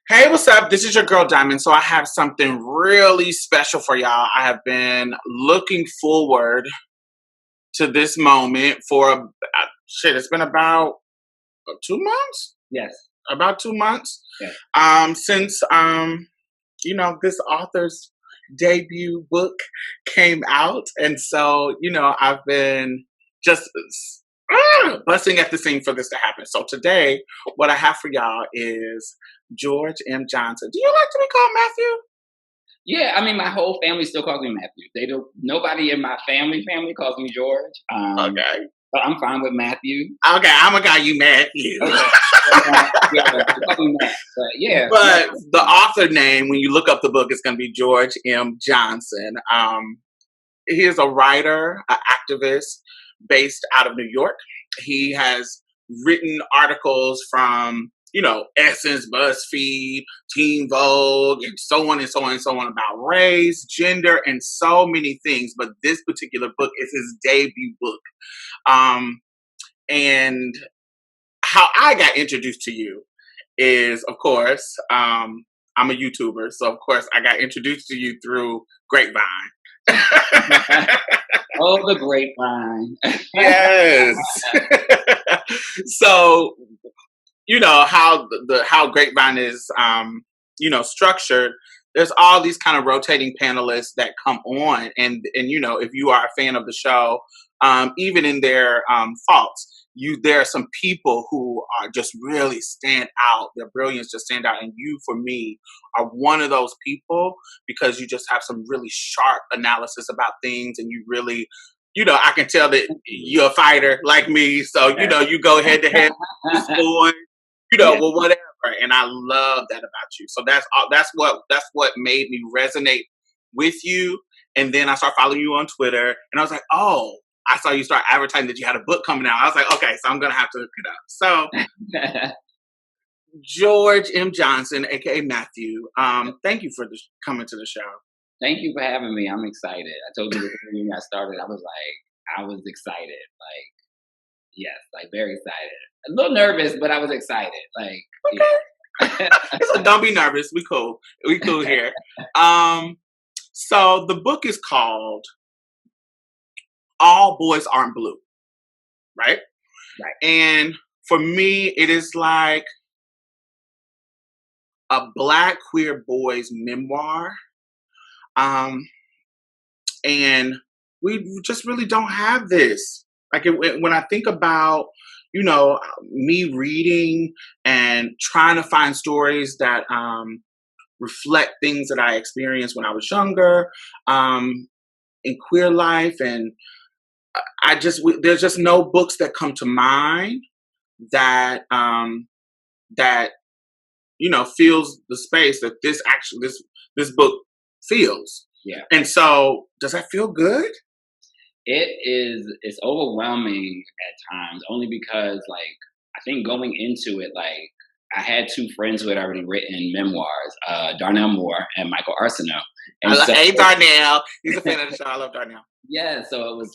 Hey, what's up? This is your girl Diamond. So I have something really special for y'all. I have been looking forward to this moment for it's been about 2 months. Yes. About 2 months. Yes. Since this author's debut book came out, and so I've been just busting at the seam for this to happen. So today, what I have for y'all is George M. Johnson. Do you like to be called Matthew? Yeah, I mean, my whole family still calls me Matthew. They don't. Nobody in my family calls me George. Okay. But I'm fine with Matthew. Okay, I'm gonna call you Matthew. Okay. Yeah, call me Matt. But yeah. But the author name, when you look up the book, is gonna be George M. Johnson. He is a writer, an activist based out of New York. He has written articles from, Essence, BuzzFeed, Teen Vogue, and so on and so on and so on about race, gender, and so many things. But this particular book is his debut book. And how I got introduced to you is, of course, I'm a YouTuber. So, of course, I got introduced to you through Grapevine. Oh, the grapevine. Yes. So, how Grapevine is, structured. There's all these kind of rotating panelists that come on, and if you are a fan of the show, even in their faults, there are some people who are just really stand out. Their brilliance just stand out, and you, for me, are one of those people because you just have some really sharp analysis about things, and you really, I can tell that you're a fighter like me. So you go head to head with this boy, well, whatever. And I love that about you. So that's what made me resonate with you. And then I started following you on Twitter, and I was like, oh. I saw you start advertising that you had a book coming out. I was like, okay, so I'm going to have to look it up. So, George M. Johnson, aka Matthew, thank you for coming to the show. Thank you for having me. I'm excited. I told you when I started, I was excited. Yes, very excited. A little nervous, but I was excited. Okay. So don't be nervous. We cool. We cool here. So the book is called All Boys Aren't Blue, right? Right. And for me, it is like a Black queer boy's memoir. And we just really don't have this. When I think about, me reading and trying to find stories that reflect things that I experienced when I was younger, in queer life, and there's just no books that come to mind that fills the space that this book feels. Yeah. And so, does that feel good? It's overwhelming at times, only because I think going into it, I had two friends who had already written memoirs, Darnell Moore and Michael Arsenault. Hey, Darnell. He's a fan of the show. I love Darnell. Yeah, so it was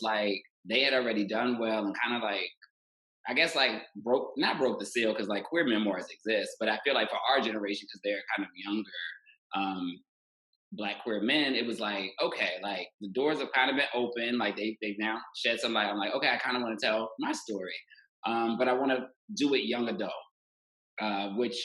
they had already done well and kind of I guess not broke the seal, because queer memoirs exist, but I feel for our generation, because they're kind of younger, Black queer men, it was okay, the doors have kind of been open, they've now shed some light. I'm okay, I kind of want to tell my story, but I want to do it young adult, which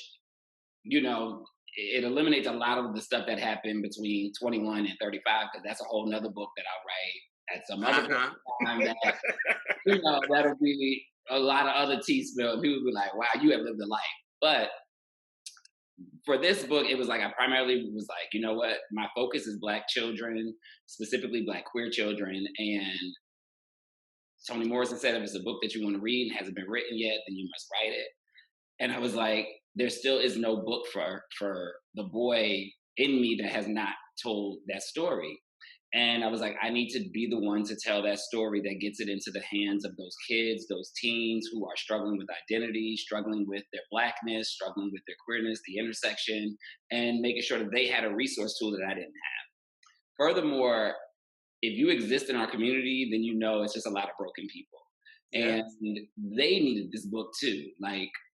it eliminates a lot of the stuff that happened between 21 and 35, because that's a whole nother book that I'll write at some other time that that'll be a lot of other tea spill. People will be like, wow, you have lived a life. But for this book, it was I primarily was you know what, my focus is Black children, specifically Black queer children. And Toni Morrison said, if it's a book that you want to read and hasn't been written yet, then you must write it. And I was there still is no book for the boy in me that has not told that story. And I was I need to be the one to tell that story that gets it into the hands of those kids, those teens who are struggling with identity, struggling with their Blackness, struggling with their queerness, the intersection, and making sure that they had a resource tool that I didn't have. Furthermore, if you exist in our community, then it's just a lot of broken people. Yeah. And they needed this book too.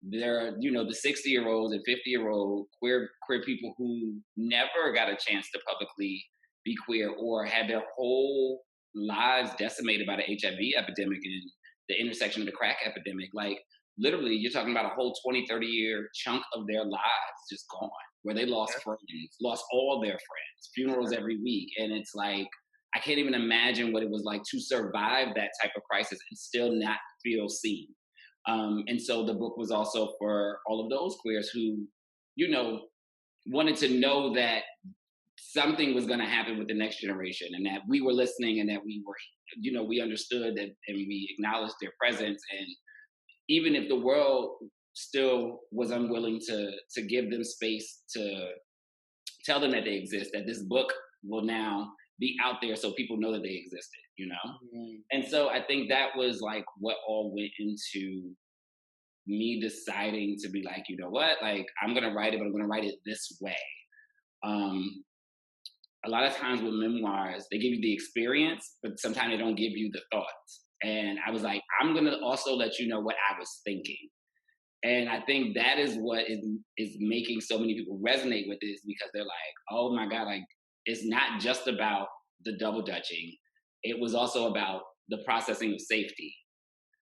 there are, the 60-year-olds and 50-year-old queer people who never got a chance to publicly be queer or had their whole lives decimated by the HIV epidemic and the intersection of the crack epidemic. Like, literally, you're talking about a whole 20, 30-year chunk of their lives just gone, where they lost friends, lost all their friends, funerals every week. And it's like, I can't even imagine what it was like to survive that type of crisis and still not feel seen. And so the book was also for all of those queers who, wanted to know that something was going to happen with the next generation and that we were listening and that we were, we understood that and we acknowledged their presence. And even if the world still was unwilling to give them space to tell them that they exist, that this book will now be out there so people know that they existed, And so I think that was like what all went into me deciding to be like, you know what, like I'm gonna write it, but I'm gonna write it this way. A lot of times with memoirs, they give you the experience, but sometimes they don't give you the thoughts. And I was like, I'm gonna also let you know what I was thinking. And I think that is what is making so many people resonate with this, because they're like, oh my God, like it's not just about the double dutching. It was also about the processing of safety.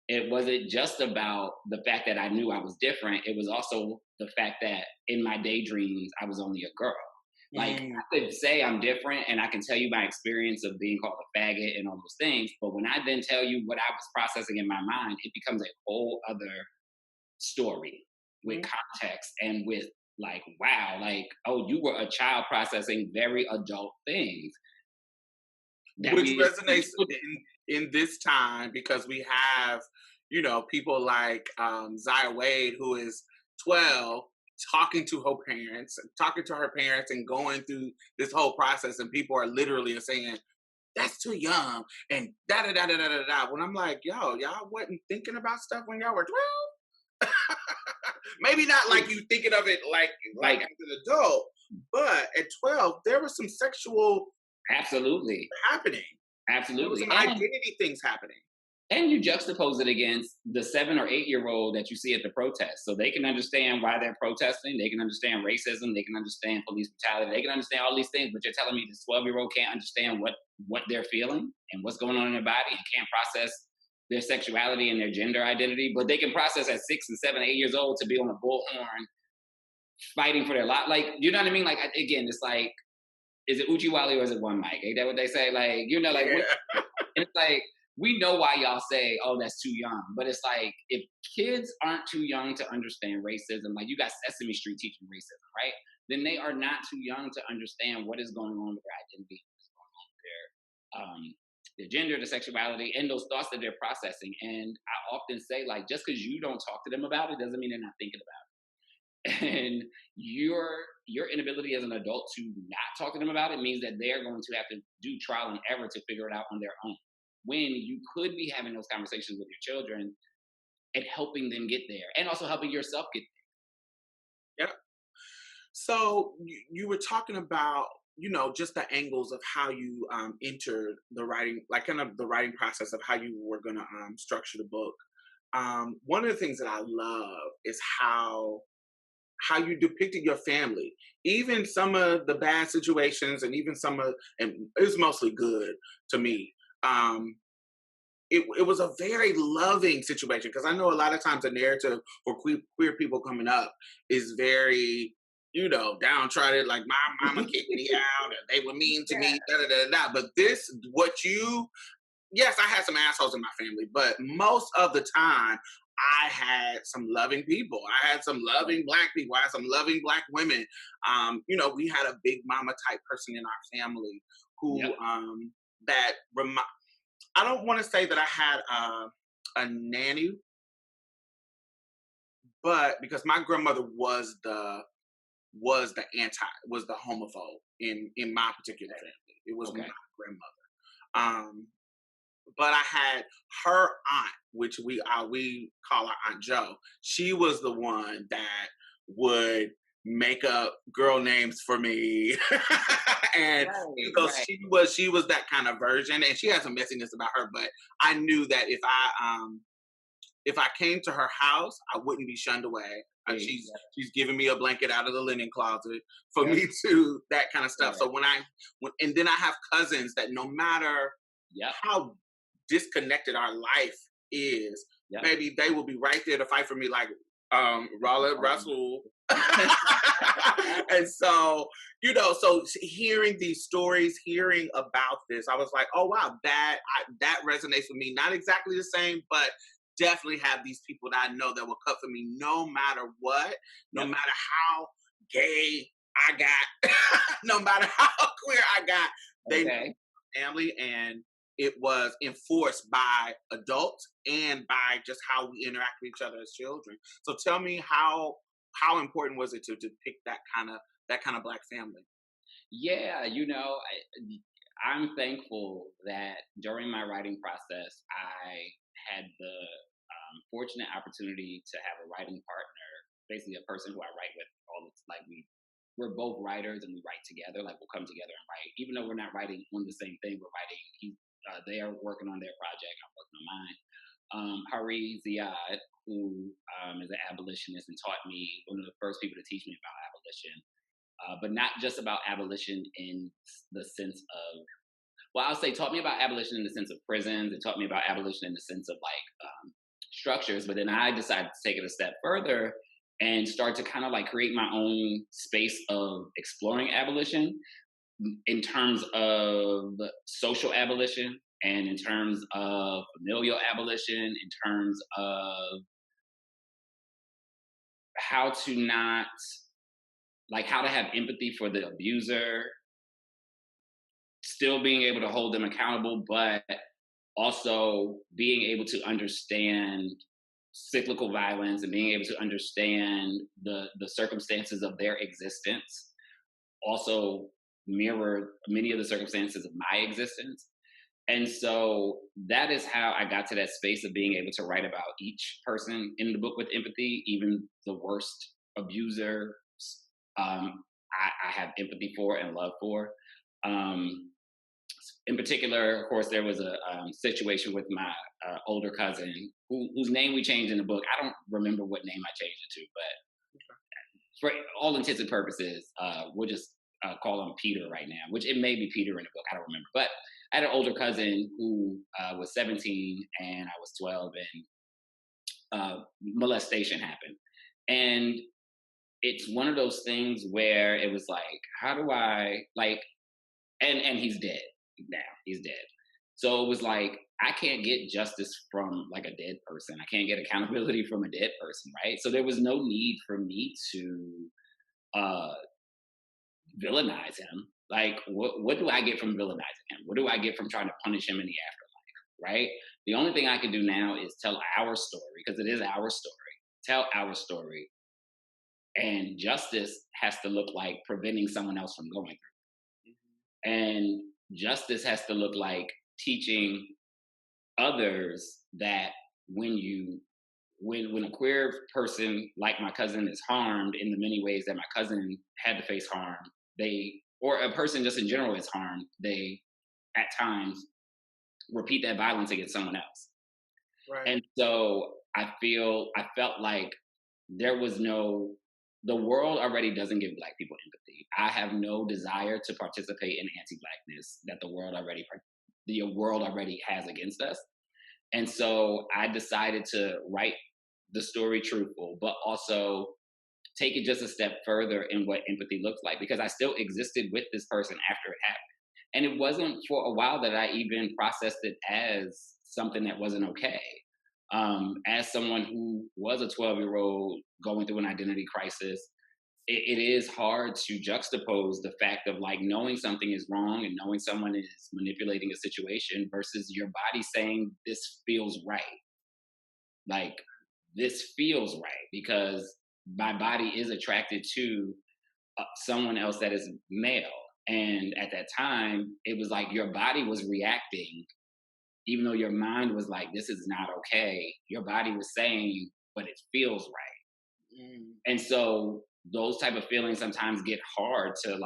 It wasn't just about the fact that I knew I was different. It was also the fact that in my daydreams, I was only a girl. Like I could say I'm different and I can tell you my experience of being called a faggot and all those things. But when I then tell you what I was processing in my mind, it becomes a whole other story with context and with like, wow, like, oh, you were a child processing very adult things. Which resonates in this time, because we have, people like Zaya Wade, who is 12, talking to her parents and going through this whole process, and people are literally saying, that's too young, and da-da-da-da-da-da-da. When I'm like, yo, y'all wasn't thinking about stuff when y'all were 12? Maybe not like you thinking of it like as an adult, but at 12, there was some sexual absolutely happening. Absolutely. There were some identity things happening. And you juxtapose it against the 7 or 8-year-old that you see at the protest. So they can understand why they're protesting. They can understand racism. They can understand police brutality. They can understand all these things. But you're telling me this 12-year-old can't understand what they're feeling and what's going on in their body and can't process their sexuality and their gender identity. But they can process at 6 and 7, 8 years old to be on a bullhorn fighting for their life. Like, you know what I mean? Like, again, it's like, is it Uchiwali or is it one mic? Ain't that what they say? Like, it's like, we know why y'all say, oh, that's too young. But it's like, if kids aren't too young to understand racism, like you got Sesame Street teaching racism, right? Then they are not too young to understand what is going on with their identity, what's going on with their gender, their sexuality, and those thoughts that they're processing. And I often say, like, just because you don't talk to them about it doesn't mean they're not thinking about it. And your inability as an adult to not talk to them about it means that they're going to have to do trial and error to figure it out on their own, when you could be having those conversations with your children and helping them get there, and also helping yourself get there. Yeah. So you were talking about, just the angles of how you entered the writing, like kind of the writing process of how you were going to structure the book. One of the things that I love is how you depicted your family, even some of the bad situations, and even and it was mostly good to me. It was a very loving situation, because I know a lot of times the narrative for queer people coming up is very, downtrodden, like my mama kicked me out, or they were mean to me, da da da da. But yes, I had some assholes in my family, but most of the time, I had some loving people. I had some loving Black people. I had some loving Black women. We had a big mama type person in our family who, I don't want to say that I had a nanny, but because my grandmother was the homophobe in my particular family. It was my grandmother. But I had her aunt, which we call our Aunt Jo. She was the one that would make up girl names for me, and she was that kind of version. And she had some messiness about her, but I knew that if I if I came to her house, I wouldn't be shunned away. She's giving me a blanket out of the linen closet for me to that kind of stuff. So and then I have cousins that no matter how disconnected our life is, maybe they will be right there to fight for me, like Raleigh Russell. And so, so hearing these stories, hearing about this, I was like, oh wow, that resonates with me. Not exactly the same, but definitely have these people that I know that will cut for me no matter what, no matter how gay I got, no matter how queer I got, they family, and it was enforced by adults and by just how we interact with each other as children. So tell me how important was it to pick that kind of Black family? Yeah, I'm thankful that during my writing process, I had the fortunate opportunity to have a writing partner, basically a person who I write with we're both writers and we write together. Like we'll come together and write, even though we're not writing on the same thing. We're writing. They are working on their project. I'm working on mine. Hari Ziad, who is an abolitionist and taught me, one of the first people to teach me about abolition, but not just about abolition in the sense of, I'll say taught me about abolition in the sense of prisons. It taught me about abolition in the sense of structures. But then I decided to take it a step further and start to kind of create my own space of exploring abolition in terms of social abolition and in terms of familial abolition, in terms of how to have empathy for the abuser, still being able to hold them accountable, but also being able to understand cyclical violence and being able to understand the circumstances of their existence also mirror many of the circumstances of my existence. And so that is how I got to that space of being able to write about each person in the book with empathy, even the worst abuser. I have empathy for and love for. In particular, of course, there was a situation with my older cousin whose name we changed in the book. I don't remember what name I changed it to, but for all intents and purposes, we'll just call him Peter right now, which it may be Peter in the book. I don't remember. But I had an older cousin who was 17 and I was 12, and molestation happened. And it's one of those things where it was like, how do I, and he's dead now. He's dead. So it was like, I can't get justice from a dead person. I can't get accountability from a dead person, right? So there was no need for me to villainize him. What do I get from villainizing him? What do I get from trying to punish him in the afterlife, right? The only thing I can do now is tell our story, because it is our story. Tell our story. And justice has to look like preventing someone else from going through. And justice has to look like teaching others that when a queer person like my cousin is harmed in the many ways that my cousin had to face harm, or a person just in general is harmed, they at times repeat that violence against someone else. Right. And so I felt like the world already doesn't give Black people empathy. I have no desire to participate in anti-Blackness that the world already has against us. And so I decided to write the story truthful, but also take it just a step further in what empathy looks like, because I still existed with this person after it happened. And it wasn't for a while that I even processed it as something that wasn't okay. As someone who was a 12-year-old going through an identity crisis, it is hard to juxtapose the fact of knowing something is wrong and knowing someone is manipulating a situation versus your body saying this feels right. This feels right because my body is attracted to someone else that is male. And at that time, it was like your body was reacting, even though your mind was like, this is not okay. Your body was saying, but it feels right. And so those type of feelings sometimes get hard to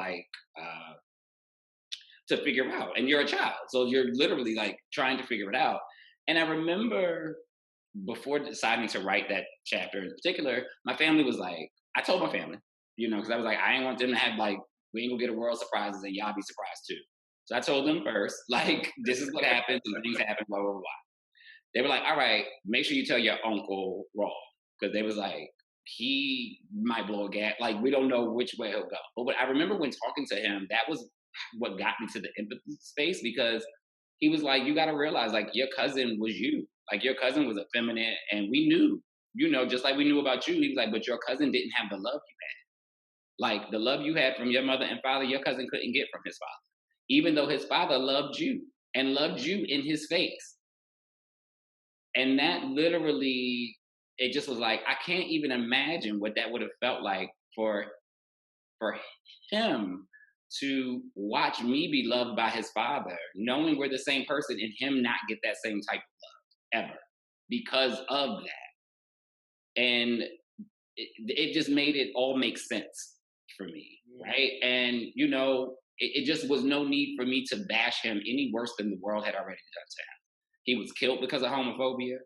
figure out. And you're a child, so you're literally trying to figure it out. And I remember before deciding to write that chapter in particular, my family was like, I told my family, because I was like, I ain't want them to have like, we ain't gonna get a world surprises and y'all be surprised too. So I told them first, like, this is what happens and things happen, blah, blah, blah. They were like, all right, make sure you tell your uncle Raw. Because they was like, he might blow a gap. Like, we don't know which way he'll go. But I remember when talking to him, that was what got me to the empathy space, because he was like, you got to realize, like, your cousin was you. Like, your cousin was effeminate, and we knew, just like we knew about you. He was like, but your cousin didn't have the love you had. Like, the love you had from your mother and father, your cousin couldn't get from his father, even though his father loved you and loved you in his face. And that literally, it just was like, I can't even imagine what that would have felt like for him to watch me be loved by his father, knowing we're the same person, and him not get that same type of love ever because of that. And it just made it all make sense for me, right? And, it just was no need for me to bash him any worse than the world had already done to him. He was killed because of homophobia.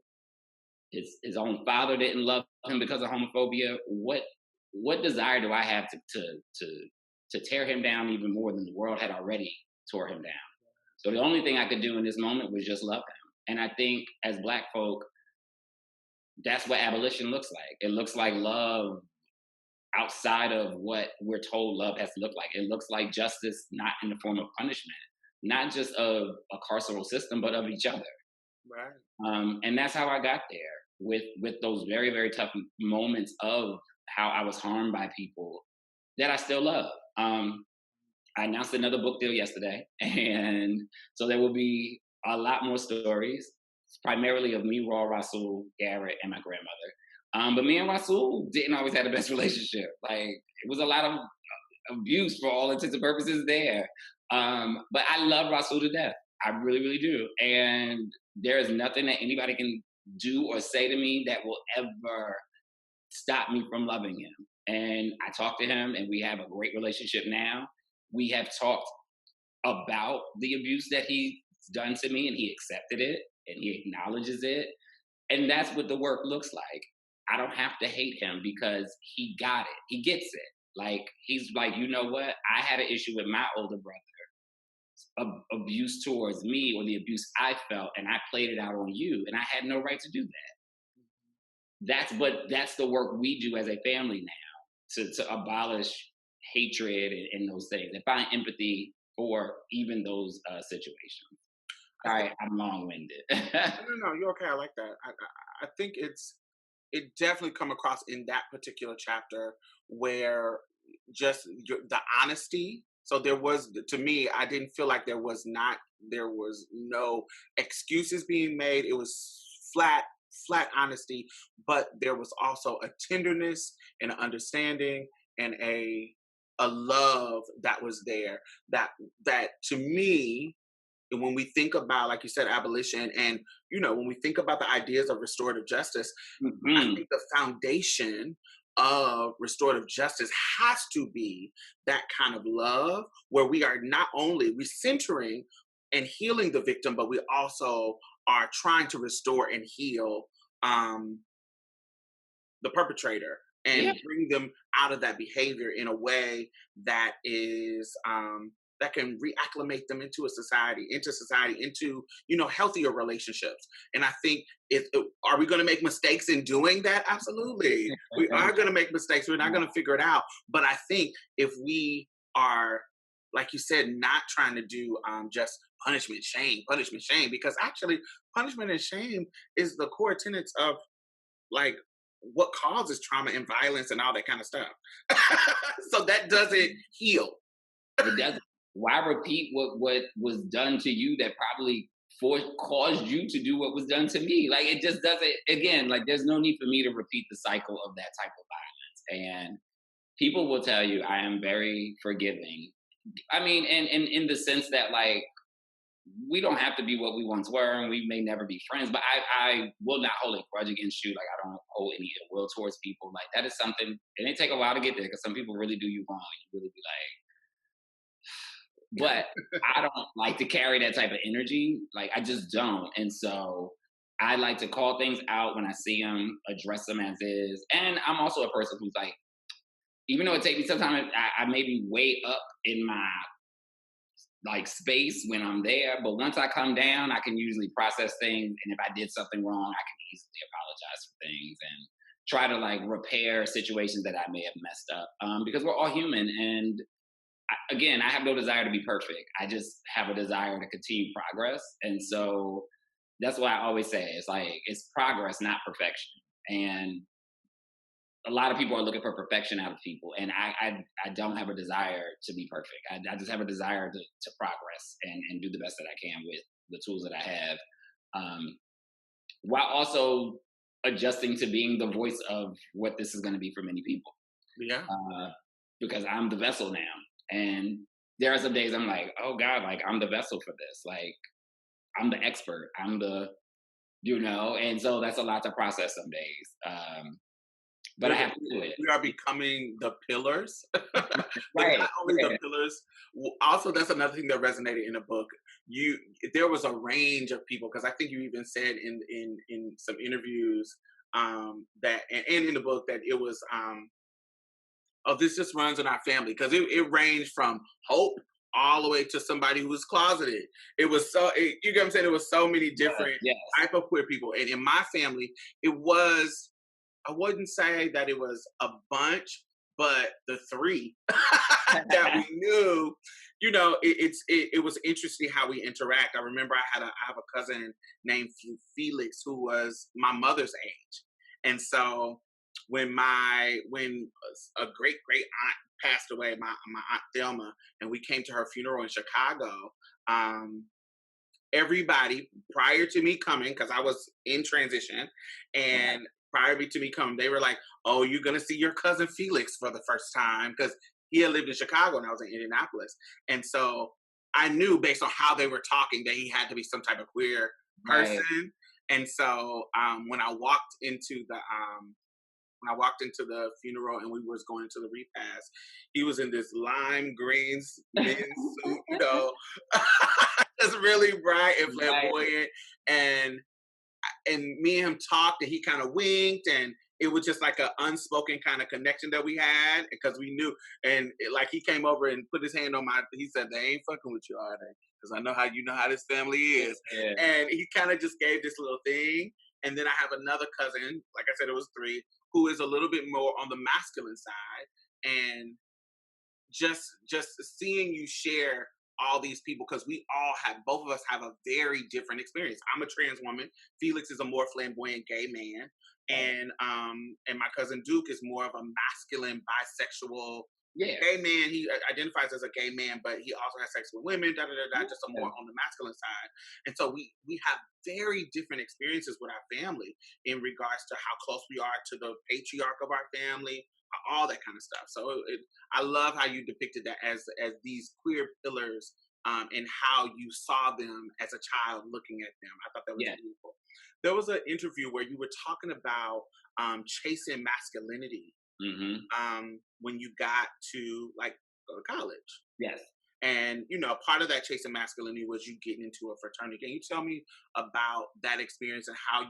His own father didn't love him because of homophobia. What desire do I have to tear him down even more than the world had already tore him down? So the only thing I could do in this moment was just love him. And I think as Black folk, that's what abolition looks like. It looks like love outside of what we're told love has to look like. It looks like justice, not in the form of punishment, not just of a carceral system, but of each other. Right. And that's how I got there with those very, very tough moments of how I was harmed by people that I still love. I announced another book deal yesterday, and so there will be a lot more stories, primarily of me, Raw, Rasul, Garrett, and my grandmother. But me and Rasul didn't always have the best relationship. Like, it was a lot of abuse for all intents and purposes there. But I love Rasul to death. I really, really do. And there is nothing that anybody can do or say to me that will ever stop me from loving him. And I talk to him, and we have a great relationship now. We have talked about the abuse that he's done to me, and he accepted it, and he acknowledges it. And that's what the work looks like. I don't have to hate him because he got it. He gets it. Like, he's like, you know what? I had an issue with my older brother, abuse towards me, or the abuse I felt, and I played it out on you, and I had no right to do that. That's the work we do as a family now, to abolish hatred and those things, and find empathy for even those situations. All right, I'm long-winded. No, you're okay. I like that. I think it definitely come across in that particular chapter where just the honesty. So there was, to me, I didn't feel like there was no excuses being made. It was flat honesty, but there was also a tenderness and an understanding and a love that was there, that to me, when we think about, like you said, abolition, and when we think about the ideas of restorative justice, I think the foundation of restorative justice has to be that kind of love, where we are not only recentering and healing the victim, but we also are trying to restore and heal the perpetrator, and bring them out of that behavior in a way that is that can reacclimate them into society, into healthier relationships. And I think, are we going to make mistakes in doing that? Absolutely, we are going to make mistakes. We're not going to figure it out. But I think if we are, like you said, not trying to do just punishment, shame, because actually punishment and shame is the core tenets of, like, what causes trauma and violence and all that kind of stuff. So that doesn't heal. It doesn't. Why repeat what was done to you that probably caused you to do what was done to me? Like, it just doesn't. Again, like, there's no need for me to repeat the cycle of that type of violence. And people will tell you I am very forgiving. I mean, and in the sense that, like, we don't have to be what we once were, and we may never be friends, but I will not hold a grudge against you. Like, I don't hold any ill will towards people. Like, that is something, it may take a while to get there, because some people really do you wrong. You really be like, but I don't like to carry that type of energy. Like, I just don't. And so I like to call things out when I see them, address them as is. And I'm also a person who's like, even though it takes me some time, I may be way up in my like space when I'm there, but once I come down, I can usually process things. And if I did something wrong, I can easily apologize for things and try to like repair situations that I may have messed up. Because we're all human. And again, I have no desire to be perfect. I just have a desire to continue progress. And so that's why I always say it's like, it's progress, not perfection. And a lot of people are looking for perfection out of people, and I don't have a desire to be perfect. I just have a desire to progress and do the best that I can with the tools that I have, while also adjusting to being the voice of what this is going to be for many people. Yeah. Because I'm the vessel now, and there are some days I'm like, oh God, like I'm the vessel for this. Like I'm the expert. I'm the, and so that's a lot to process some days. But I have to do it. We are becoming the pillars. Right. Not only the pillars. Also, that's another thing that resonated in the book. There was a range of people, because I think you even said in some interviews that and in the book that it was this just runs in our family, because it ranged from hope all the way to somebody who was closeted. It was you get what I'm saying? It was so many different type of queer people, and in my family, it was. I wouldn't say that it was a bunch, but the three that we knew, it was interesting how we interact. I remember I have a cousin named Felix who was my mother's age. And so when a great aunt passed away, my aunt Thelma, and we came to her funeral in Chicago, everybody prior to me coming, because I was in transition, and prior to me coming, they were like, oh, you're going to see your cousin Felix for the first time, because he had lived in Chicago and I was in Indianapolis. And so I knew based on how they were talking that he had to be some type of queer person. Right. And so when I walked into the funeral and we was going to the repast, he was in this lime green men's suit, just really bright and flamboyant. And me and him talked, and he kind of winked, and it was just like an unspoken kind of connection that we had, because we knew. And he came over and put his hand on he said, they ain't fucking with you, are they? Because I know how this family is. Yeah. And he kind of just gave this little thing. And then I have another cousin, like I said, it was three, who is a little bit more on the masculine side. And just seeing you share all these people, because both of us have a very different experience. I'm a trans woman. Felix is a more flamboyant gay man. And my cousin Duke is more of a masculine, bisexual gay man. He identifies as a gay man, but he also has sex with women, just a more on the masculine side. And so we have very different experiences with our family in regards to how close we are to the patriarch of our family, all that kind of stuff. So I love how you depicted that as these queer pillars, and how you saw them as a child looking at them. I thought that was beautiful. There was an interview where you were talking about chasing masculinity when you got to go to college. Yes. And, part of that chasing masculinity was you getting into a fraternity. Can you tell me about that experience and how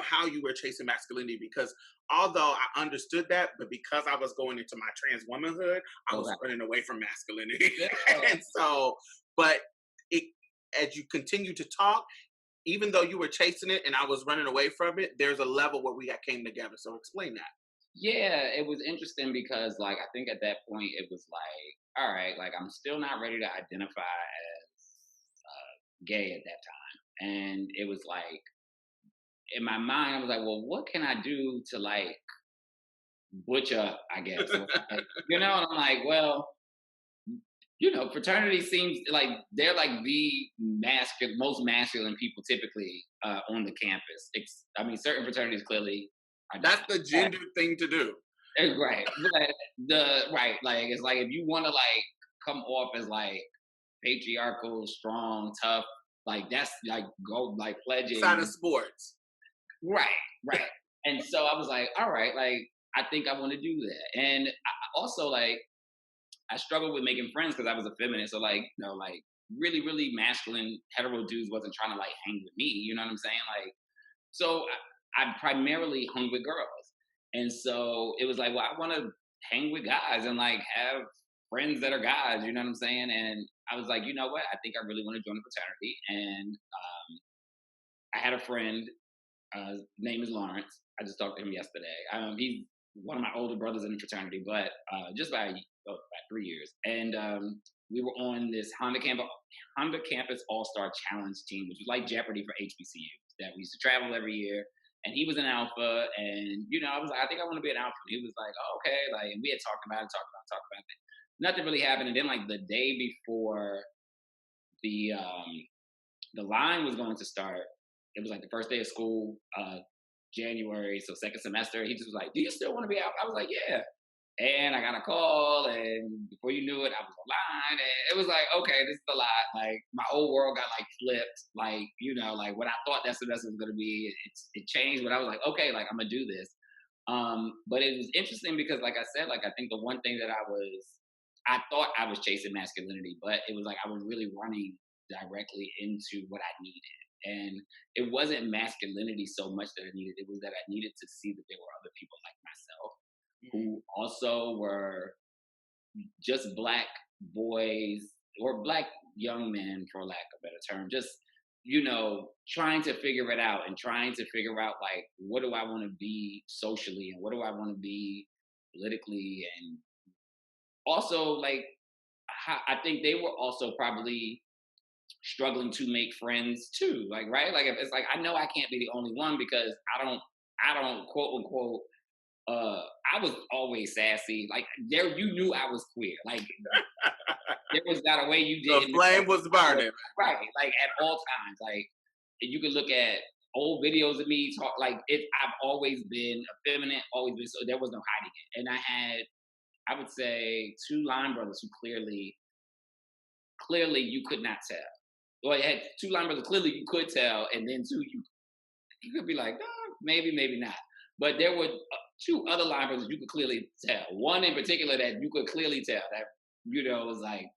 how you were chasing masculinity? Because although I understood that, but because I was going into my trans womanhood, I was running away from masculinity. And so, but as you continue to talk, even though you were chasing it and I was running away from it, there's a level where we came together. So explain that. Yeah, it was interesting because I think at that point it was all right, I'm still not ready to identify as gay at that time. And it was in my mind, I was like, well, what can I do to butcher, I guess? And I'm like, well, fraternity seems like they're the most masculine people typically on the campus. Certain fraternities clearly. That's the gender thing to do. Right. It's if you want to come off as patriarchal, strong, tough, that's go pledging. Side of sports. Right. And so I was like, all right, I think I want to do that. And I also I struggled with making friends because I was a feminist. So really, really masculine hetero dudes wasn't trying to hang with me. You know what I'm saying? So I primarily hung with girls. And so it was like, well, I want to hang with guys and like have friends that are guys, you know what I'm saying? And I was like, you know what? I think I really want to join a fraternity. And I had a friend, name is Lawrence. I just talked to him yesterday. He's one of my older brothers in the fraternity, but just by about 3 years. And we were on this Honda Campus All-Star Challenge team, which was like Jeopardy for HBCUs that we used to travel every year. And he was an alpha, and I was like, I think I want to be an alpha. He was like, oh, okay, like, and we had talked about it. Nothing really happened, and then like the day before the line was going to start, it was like the first day of school, January, so second semester. He just was like, "Do you still want to be out?" I was like, "Yeah." And I got a call, and before you knew it, I was online, and it was like, okay, this is a lot. Like my whole world got like flipped. Like like what I thought that semester was gonna be, it changed. But I was like, okay, like I'm gonna do this. But it was interesting because, like I said, like I think the one thing that I thought I was chasing masculinity, but it was like I was really running directly into what I needed. And it wasn't masculinity so much that I needed, it was that I needed to see that there were other people like myself who also were just Black boys or Black young men, for lack of a better term, just, trying to figure it out and trying to figure out, like, what do I want to be socially and what do I want to be politically. And also, like, I think they were also probably struggling to make friends too. Like, right? Like, if it's like, I know I can't be the only one because I don't quote unquote, I was always sassy. Like, you knew I was queer. Like, there was not a way you didn't. The flame was burning. Right. Like, at all times. Like, you could look at old videos of me talk, like, I've always been effeminate, always been, so there was no hiding it. And I would say, two line brothers who clearly you could not tell. Well, you had two line brothers, clearly you could tell, and then two, you could be like, oh, maybe not. But there were two other line brothers you could clearly tell. One in particular that you could clearly tell that,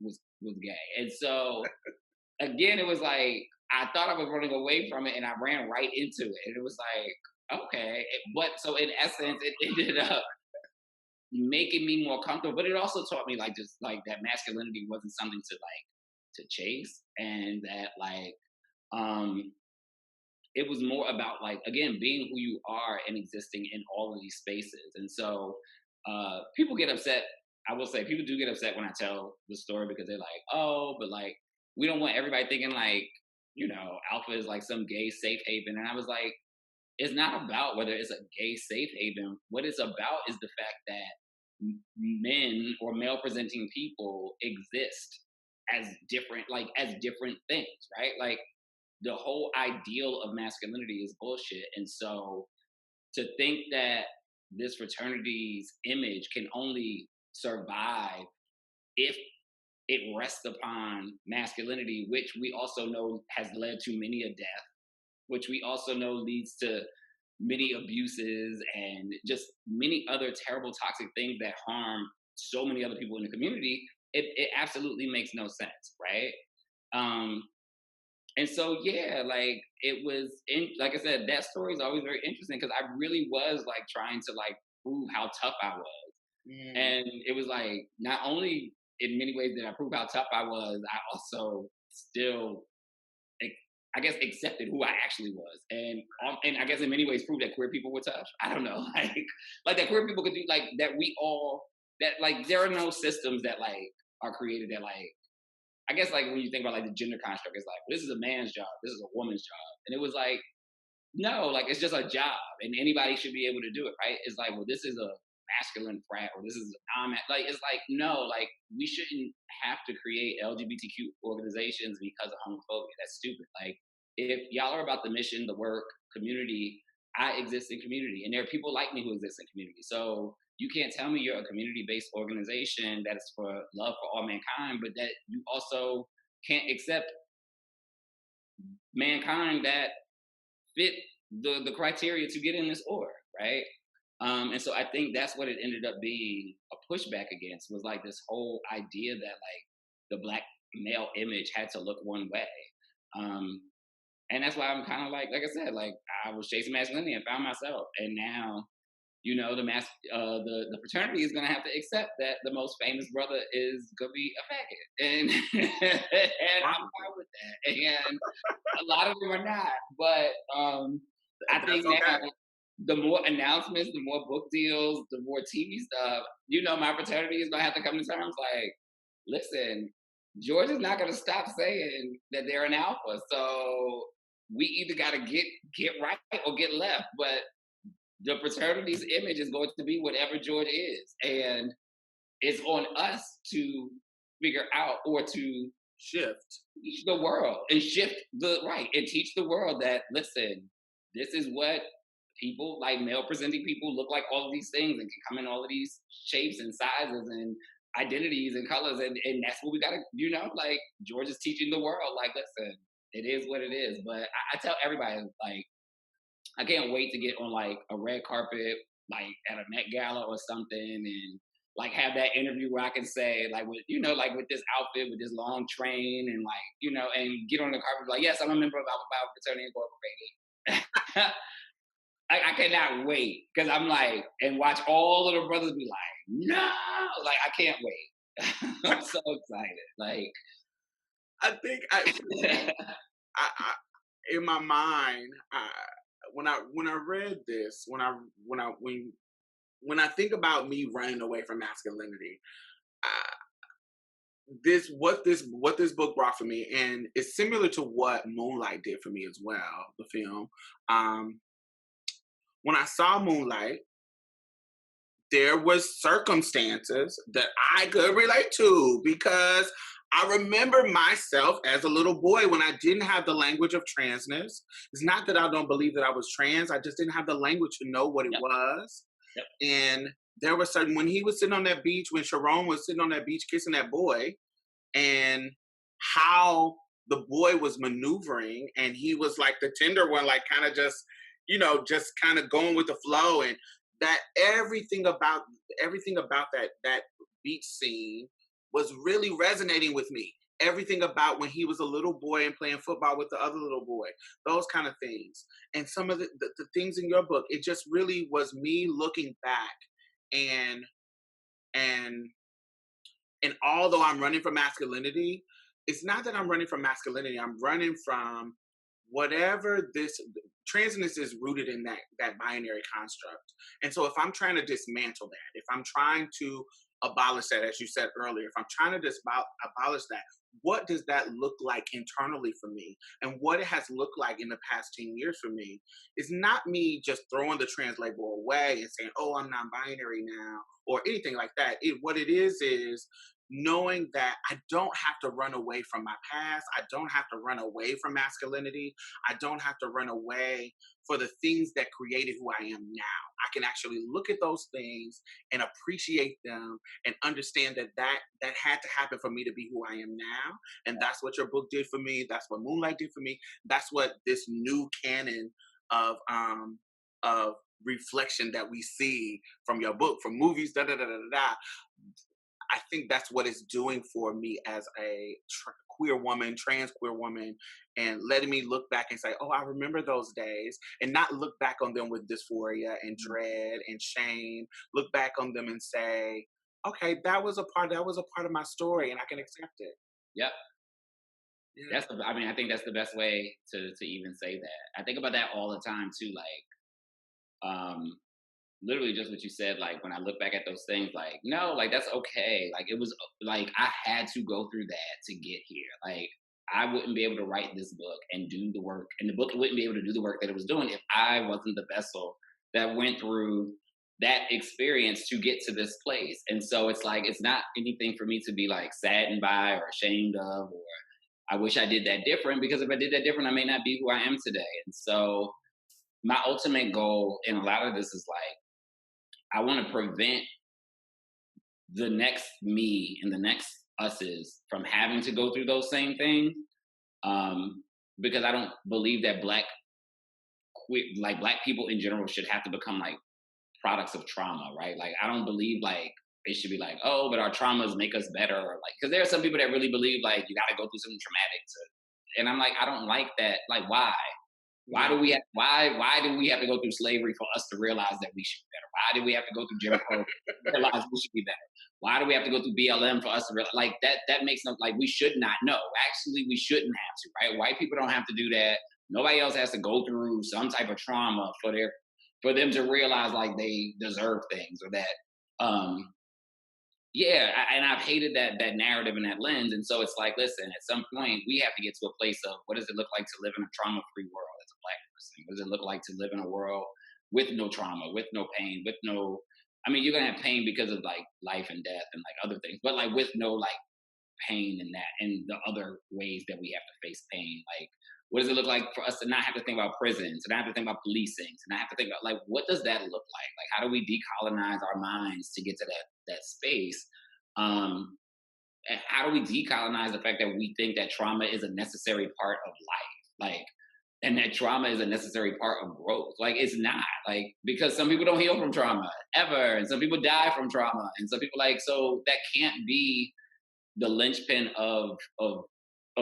was gay. And so, again, it was like, I thought I was running away from it, and I ran right into it. And it was like, okay. But so in essence, it ended up making me more comfortable. But it also taught me, like, just like that masculinity wasn't something to chase, and that, like, it was more about, like, again, being who you are and existing in all of these spaces. And so people get upset. I will say, people do get upset when I tell the story because they're like, oh, but like, we don't want everybody thinking like, alpha is like some gay safe haven. And I was like, it's not about whether it's a gay safe haven. What it's about is the fact that men or male presenting people exist as different things, right? Like, the whole ideal of masculinity is bullshit. And so to think that this fraternity's image can only survive if it rests upon masculinity, which we also know has led to many a death, which we also know leads to many abuses and just many other terrible toxic things that harm so many other people in the community, it absolutely makes no sense, right? And so, yeah, like, it was, like I said, that story is always very interesting because I really was like trying to like prove how tough I was. And it was like, not only in many ways did I prove how tough I was, I also still, I guess, accepted who I actually was. And I guess in many ways proved that queer people were tough. I don't know. Like that queer people could do, like, that like, there are no systems that like are created that, like, I guess, like, when you think about like the gender construct, it's like, well, this is a man's job, this is a woman's job. And it was like, no, like, it's just a job and anybody should be able to do it, right? It's like, well, this is a masculine frat or this is a like, it's like, no, like, we shouldn't have to create LGBTQ organizations because of homophobia. That's stupid. Like, if y'all are about the mission, the work, community, I exist in community, and there are people like me who exist in community. So you can't tell me you're a community-based organization that is for love for all mankind, but that you also can't accept mankind that fit the criteria to get in this order, right? And so I think that's what it ended up being a pushback against, was like this whole idea that like the Black male image had to look one way. And that's why I'm kind of like I said, like I was chasing masculinity and found myself. And now, the fraternity is gonna have to accept that the most famous brother is gonna be a faggot, and and I'm fine with that. And a lot of them are not, but I think That's now okay. the more announcements, the more book deals, the more TV stuff. My fraternity is gonna have to come to terms like, listen, George is not gonna stop saying that they're an alpha, so we either gotta get right or get left, but the fraternity's image is going to be whatever George is. And it's on us to figure out or to teach the world and shift and teach the world that, listen, this is what people like male presenting people look like, all of these things, and can come in all of these shapes and sizes and identities and colors. And that's what we gotta, like George is teaching the world, like, listen, it is what it is. But I tell everybody, like, I can't wait to get on like a red carpet, like at a Met Gala or something, and like have that interview where I can say, like, like with this outfit, with this long train, and like, and get on the carpet, like, yes, I'm a member of Alpha Fraternity Incorporated. I cannot wait because I'm like, and watch all of the brothers be like, no, like I can't wait. I'm so excited. Like, I think I in my mind, when I read this, when I think about me running away from masculinity, what this book brought for me, and it's similar to what Moonlight did for me as well. The film, when I saw Moonlight, there was circumstances that I could relate to because I remember myself as a little boy when I didn't have the language of transness. It's not that I don't believe that I was trans. I just didn't have the language to know what it was. Yep. And there was when he was sitting on that beach, when Sharon was sitting on that beach kissing that boy, and how the boy was maneuvering, and he was like the tender one, like kind of just, just kind of going with the flow, and that everything about that beach scene was really resonating with me. Everything about when he was a little boy and playing football with the other little boy, those kind of things. And some of the things in your book, it just really was me looking back, and and and although I'm running from masculinity, it's not that I'm running from masculinity. I'm running from whatever this transness is rooted in that binary construct. And so if I'm trying to dismantle that, if I'm trying to abolish that, as you said earlier, if I'm trying to abolish that, what does that look like internally for me? And what it has looked like in the past 10 years for me is not me just throwing the trans label away and saying, oh, I'm non-binary now, or anything like that. What it is knowing that I don't have to run away from my past. I don't have to run away from masculinity. I don't have to run away for the things that created who I am now. I can actually look at those things and appreciate them and understand that had to happen for me to be who I am now. And that's what your book did for me. That's what Moonlight did for me. That's what this new canon of reflection that we see from your book, from movies, I think that's what it's doing for me as a queer woman, trans queer woman, and letting me look back and say, oh, I remember those days, and not look back on them with dysphoria and dread and shame. Look back on them and say, okay, that was a part of my story, and I can accept it. Yep. Yeah. I think that's the best way to even say that. I think about that all the time too, like, literally just what you said, like when I look back at those things, like, no, like that's okay. Like it was like I had to go through that to get here. Like I wouldn't be able to write this book and do the work, and the book wouldn't be able to do the work that it was doing if I wasn't the vessel that went through that experience to get to this place. And so it's like, it's not anything for me to be like saddened by or ashamed of, or I wish I did that different, because if I did that different, I may not be who I am today. And so my ultimate goal in a lot of this is like, I want to prevent the next me and the next us's from having to go through those same things, because I don't believe that black people in general should have to become like products of trauma, right? Like I don't believe like it should be like, oh, but our traumas make us better, or like, because there are some people that really believe like you got to go through something traumatic to And I'm like, I don't like that. Like, why? Why do we have to go through slavery for us to realize that we should be better? Why do we have to go through Jim Crow to realize we should be better? Why do we have to go through BLM for us to realize like that makes no like we should not know. Actually, we shouldn't have to, right? White people don't have to do that. Nobody else has to go through some type of trauma for them to realize like they deserve things or that and I've hated that narrative and that lens. And so it's like, listen, at some point we have to get to a place of what does it look like to live in a trauma-free world as a Black person? What does it look like to live in a world with no trauma, with no pain, with no I mean, you're gonna have pain because of like life and death and like other things, but like with no like pain and that and the other ways that we have to face pain. Like, what does it look like for us to not have to think about prisons, to not have to think about policing, to not have to think about like what does that look like? Like, how do we decolonize our minds to get to that space? And how do we decolonize the fact that we think that trauma is a necessary part of life? Like, and that trauma is a necessary part of growth. Like, it's not. Like, because some people don't heal from trauma ever, and some people die from trauma, and some people like so that can't be the linchpin of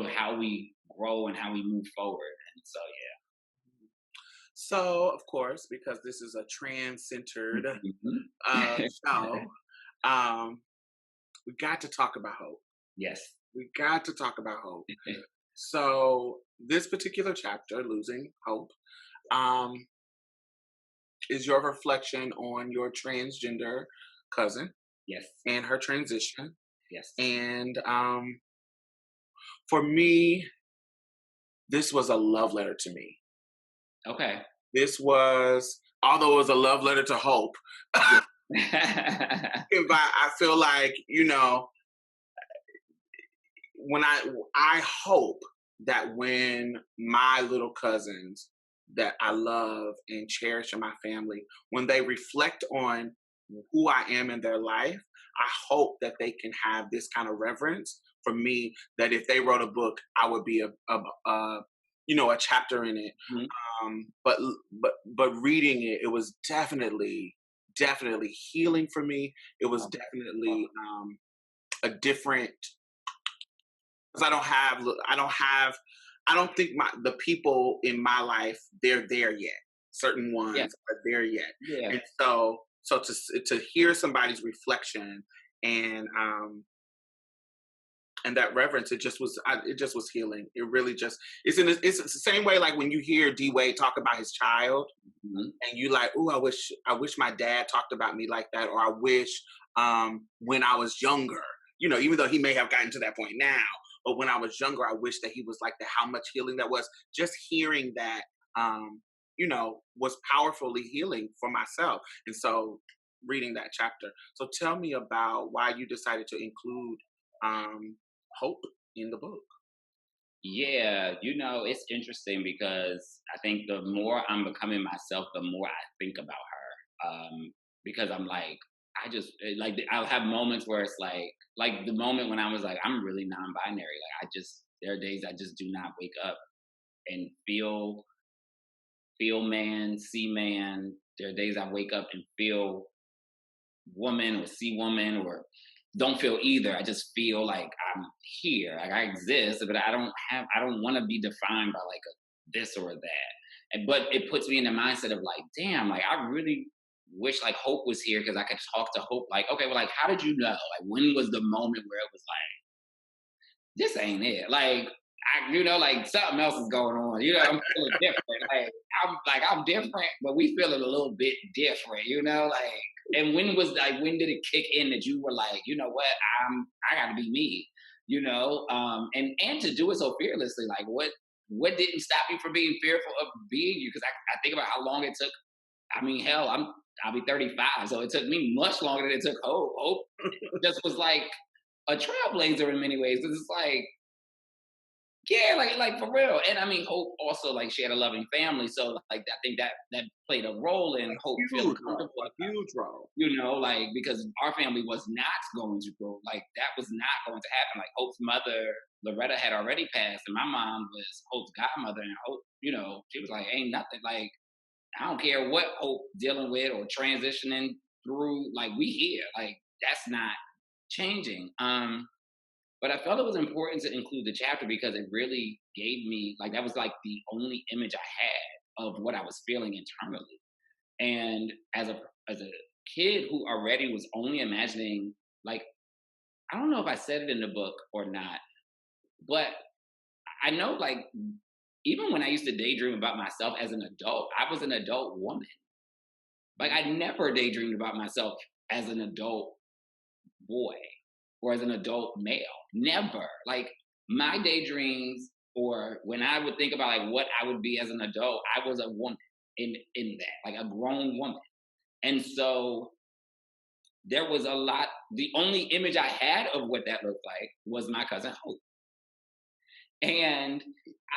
how we grow and how we move forward. And so So, of course, because this is a trans-centered show, we got to talk about hope. Yes. We got to talk about hope. So, this particular chapter, Losing Hope, is your reflection on your transgender cousin. Yes. And her transition. Yes. And for me, this was a love letter to me. Okay. This was, although it was a love letter to hope, I feel like, you know, when I hope that when my little cousins that I love and cherish in my family, when they reflect on who I am in their life, I hope that they can have this kind of reverence for me, that if they wrote a book, I would be a chapter in it. Mm-hmm. But reading it, it was definitely healing for me. It was definitely a different, because I don't think the people in my life, they're there yet. Certain ones are there yet. Yeah. And so to hear somebody's reflection and that reverence, it just was healing. It really just it's the same way like when you hear D Wade talk about his child, mm-hmm. and you like, oh, I wish my dad talked about me like that, or I wish when I was younger, you know, even though he may have gotten to that point now, but when I was younger, I wish that he was like that. How much healing that was. Just hearing that, was powerfully healing for myself. And so reading that chapter. So tell me about why you decided to include hope in the book. Yeah, it's interesting because I think the more I'm becoming myself, the more I think about her. Because I'm like, I'll have moments where it's like the moment when I was like, I'm really non-binary. Like there are days I just do not wake up and feel man, see man. There are days I wake up and feel woman or see woman, or don't feel either. I just feel like I'm here, like I exist, but I don't want to be defined by like a this or that. But it puts me in the mindset of like, damn, like I really wish like hope was here because I could talk to hope. Like, okay, well, like how did you know? Like when was the moment where it was like, this ain't it? Like like something else is going on. I'm feeling different. I'm different, but we feeling a little bit different. Like. And when did it kick in that you were like, you know what, I got to be me, and to do it so fearlessly, like what didn't stop you from being fearful of being you? Because I think about how long it took. I mean, hell, I'll be 35, so it took me much longer than it took Hope. Hope just was like a trailblazer in many ways. It's like, yeah, like for real. And I mean, Hope also, like, she had a loving family, so like I think that played a role in Hope feeling comfortable. A huge role. Like because our family was not going to grow, like that was not going to happen. Like Hope's mother, Loretta, had already passed, and my mom was Hope's godmother, and Hope, she was like, ain't nothing. Like I don't care what Hope dealing with or transitioning through. Like we here, like that's not changing. But I felt it was important to include the chapter because it really gave me, like, that was like the only image I had of what I was feeling internally. And as a kid who already was only imagining, like, I don't know if I said it in the book or not, but I know, like, even when I used to daydream about myself as an adult, I was an adult woman. Like, I never daydreamed about myself as an adult boy or as an adult male. Never. Like, my daydreams, or when I would think about like what I would be as an adult, I was a woman in that, like a grown woman. And so there was a lot. The only image I had of what that looked like was my cousin Hope. And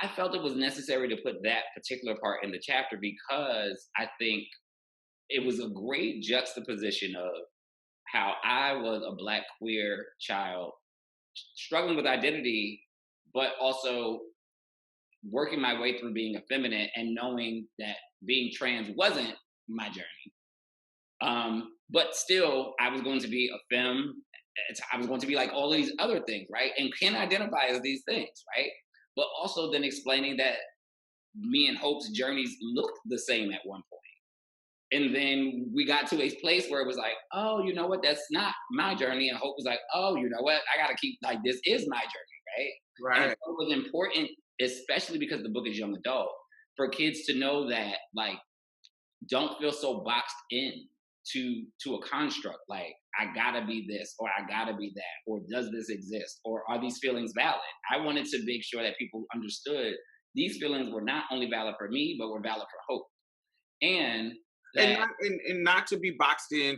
I felt it was necessary to put that particular part in the chapter because I think it was a great juxtaposition of how I was a Black queer child struggling with identity, but also working my way through being effeminate and knowing that being trans wasn't my journey. But still, I was going to be a femme. I was going to be like all of these other things, right? And can identify as these things, right? But also then explaining that me and Hope's journeys looked the same at one point. And then we got to a place where it was like, oh, you know what? That's not my journey. And Hope was like, oh, you know what? I got to keep, like, this is my journey, right? Right. And it was important, especially because the book is young adult, for kids to know that, like, don't feel so boxed in to a construct. Like, I gotta be this, or I gotta be that, or does this exist, or are these feelings valid? I wanted to make sure that people understood these feelings were not only valid for me, but were valid for Hope. And that, and not to be boxed in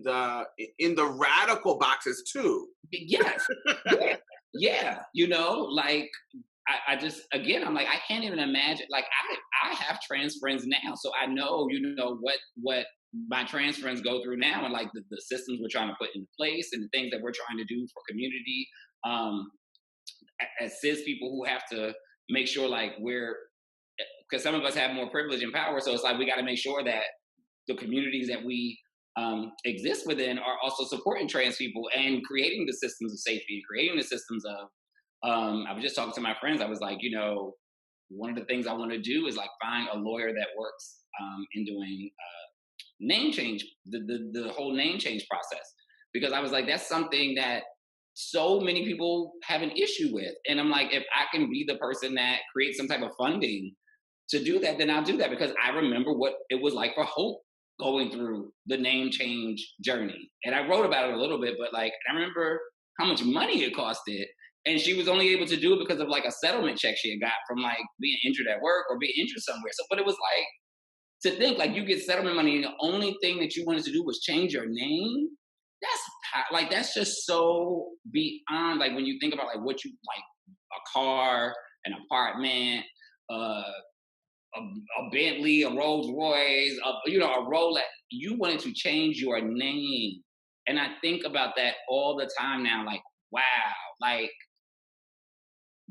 the radical boxes too. yes, yeah, yeah, you know, like, I just, again, I'm like, I can't even imagine. Like, I have trans friends now, so I know, you know, what my trans friends go through now, and like the systems we're trying to put into place, and the things that we're trying to do for community. As cis people who have to make sure, like, because some of us have more privilege and power, so it's like we got to make sure that the communities that we exist within are also supporting trans people and creating the systems of safety, creating the systems of. I was just talking to my friends. I was like, you know, one of the things I want to do is like find a lawyer that works in doing name change, the whole name change process, because I was like, that's something that so many people have an issue with, and I'm like, if I can be the person that creates some type of funding to do that, then I'll do that, because I remember what it was like for Hope going through the name change journey, and I wrote about it a little bit, but like, I remember how much money it costed. And she was only able to do it because of like a settlement check she had got from like being injured at work or being injured somewhere. So, but it was like, to think like you get settlement money and the only thing that you wanted to do was change your name. That's just so beyond, like, when you think about like what you like, a car, an apartment, a Bentley, a Rolls Royce, you know, a Rolex. You wanted to change your name. And I think about that all the time now, like, wow, like,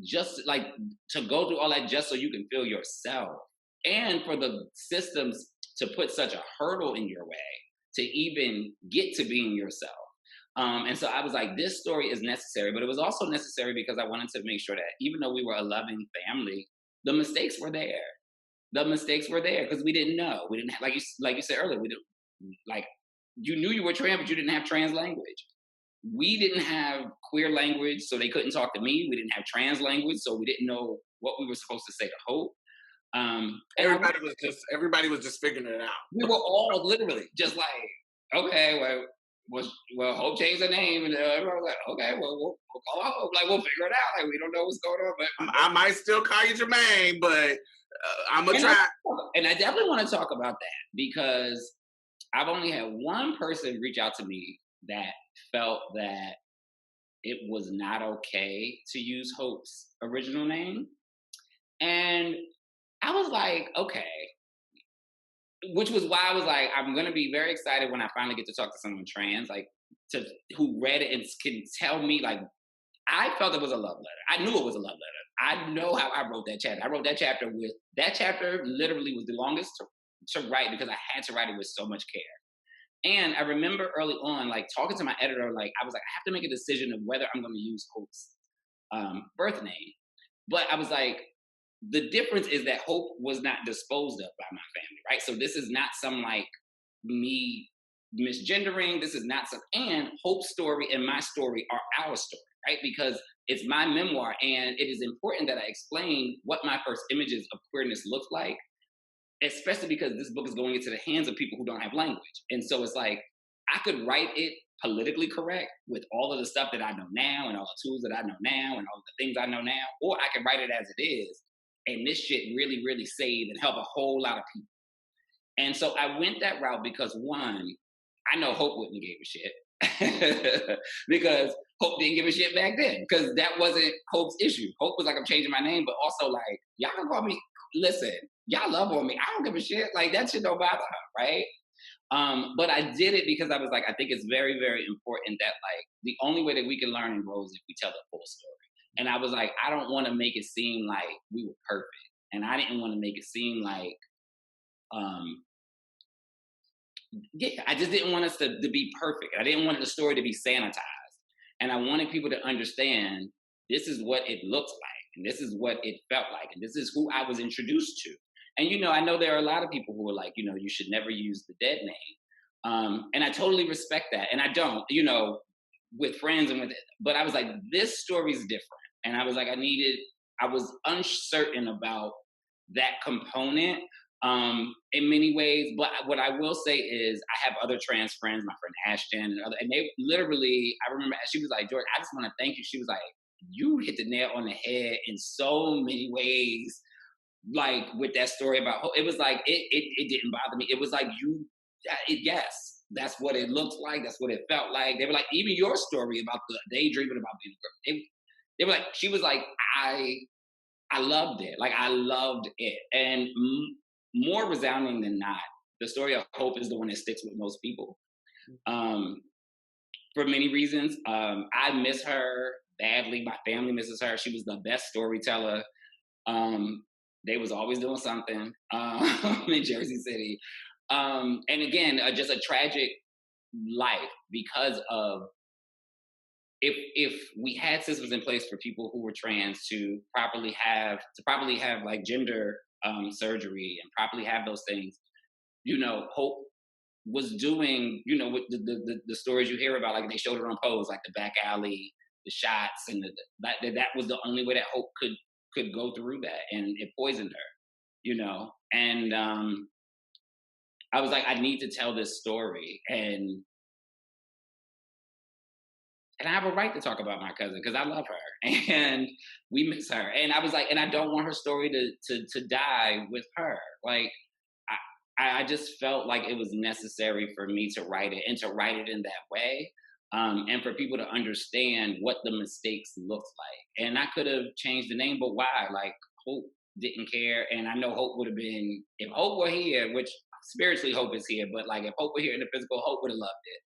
just like to go through all that just so you can feel yourself, and for the systems to put such a hurdle in your way to even get to being yourself. And so I was like, this story is necessary, but it was also necessary because I wanted to make sure that even though we were a loving family, the mistakes were there. The mistakes were there because we didn't know. We didn't have, like you said earlier, we didn't, like, you knew you were trans, but you didn't have trans language. We didn't have queer language, so they couldn't talk to me. We didn't have trans language, so we didn't know what we were supposed to say to Hope. Everybody was just figuring it out. We were all literally just like, okay, well, Hope changed her name, and everyone was like, okay, well, we'll call her Hope. Like, we'll figure it out. Like, we don't know what's going on, but I might still call you Jermaine, but I'm gonna try. And I definitely want to talk about that because I've only had one person reach out to me that felt that it was not okay to use Hope's original name. And I was like, okay. Which was why I was like, I'm going to be very excited when I finally get to talk to someone trans, like, who read it and can tell me, like, I felt it was a love letter. I knew it was a love letter. I know how I wrote that chapter. I wrote that chapter literally was the longest to write because I had to write it with so much care. And I remember early on, like talking to my editor, like I was like, I have to make a decision of whether I'm going to use Hope's birth name. But I was like, the difference is that Hope was not disposed of by my family, right? So this is not some like me misgendering. This is not some, and Hope's story and my story are our story, right? Because it's my memoir, and it is important that I explain what my first images of queerness look like, especially because this book is going into the hands of people who don't have language. And so it's like, I could write it politically correct with all of the stuff that I know now and all the tools that I know now and all the things I know now, or I can write it as it is. And this shit really, really save and help a whole lot of people. And so I went that route because one, I know Hope wouldn't give a shit because Hope didn't give a shit back then because that wasn't Hope's issue. Hope was like, I'm changing my name, but also like, y'all can call me, listen, y'all love on me. I don't give a shit. Like that shit don't bother her, right? But I did it because I was like, I think it's very, very important that like the only way that we can learn and grow is if we tell the full story. And I was like, I don't want to make it seem like we were perfect. And I didn't want to make it seem like, I just didn't want us to be perfect. I didn't want the story to be sanitized. And I wanted people to understand this is what it looks like. And this is what it felt like. And this is who I was introduced to. And, you know, I know there are a lot of people who are like, you know, you should never use the dead name. And I totally respect that. And I don't, you know, with friends and with it. But I was like, this story is different. And I was like, I was uncertain about that component in many ways. But what I will say is I have other trans friends, my friend Ashton and they literally, I remember she was like, George, I just want to thank you. She was like, you hit the nail on the head in so many ways. Like with that story about, it was like, it didn't bother me. It was like yes, that's what it looked like. That's what it felt like. They were like, even your story about the daydreaming about being a girl. They were like, she was like, I loved it. Like I loved it. And more resounding than not, the story of Hope is the one that sticks with most people. For many reasons. I miss her badly. My family misses her. She was the best storyteller. They was always doing something in Jersey City. And again, just a tragic life because of if we had systems in place for people who were trans to properly have like gender surgery and properly have those things, you know, Hope was doing, you know, with the stories you hear about, like they showed her on Pose, like the back alley, the shots, and that was the only way that Hope could go through that, and it poisoned her, you know. And I was like, I need to tell this story, and I have a right to talk about my cousin because I love her and we miss her. And I was like, and I don't want her story to die with her. Like, I just felt like it was necessary for me to write it and to write it in that way. And for people to understand what the mistakes looked like. And I could have changed the name, but why? Like, Hope didn't care. And I know Hope would have been, if Hope were here, which spiritually Hope is here, but like if Hope were here in the physical, Hope would have loved it.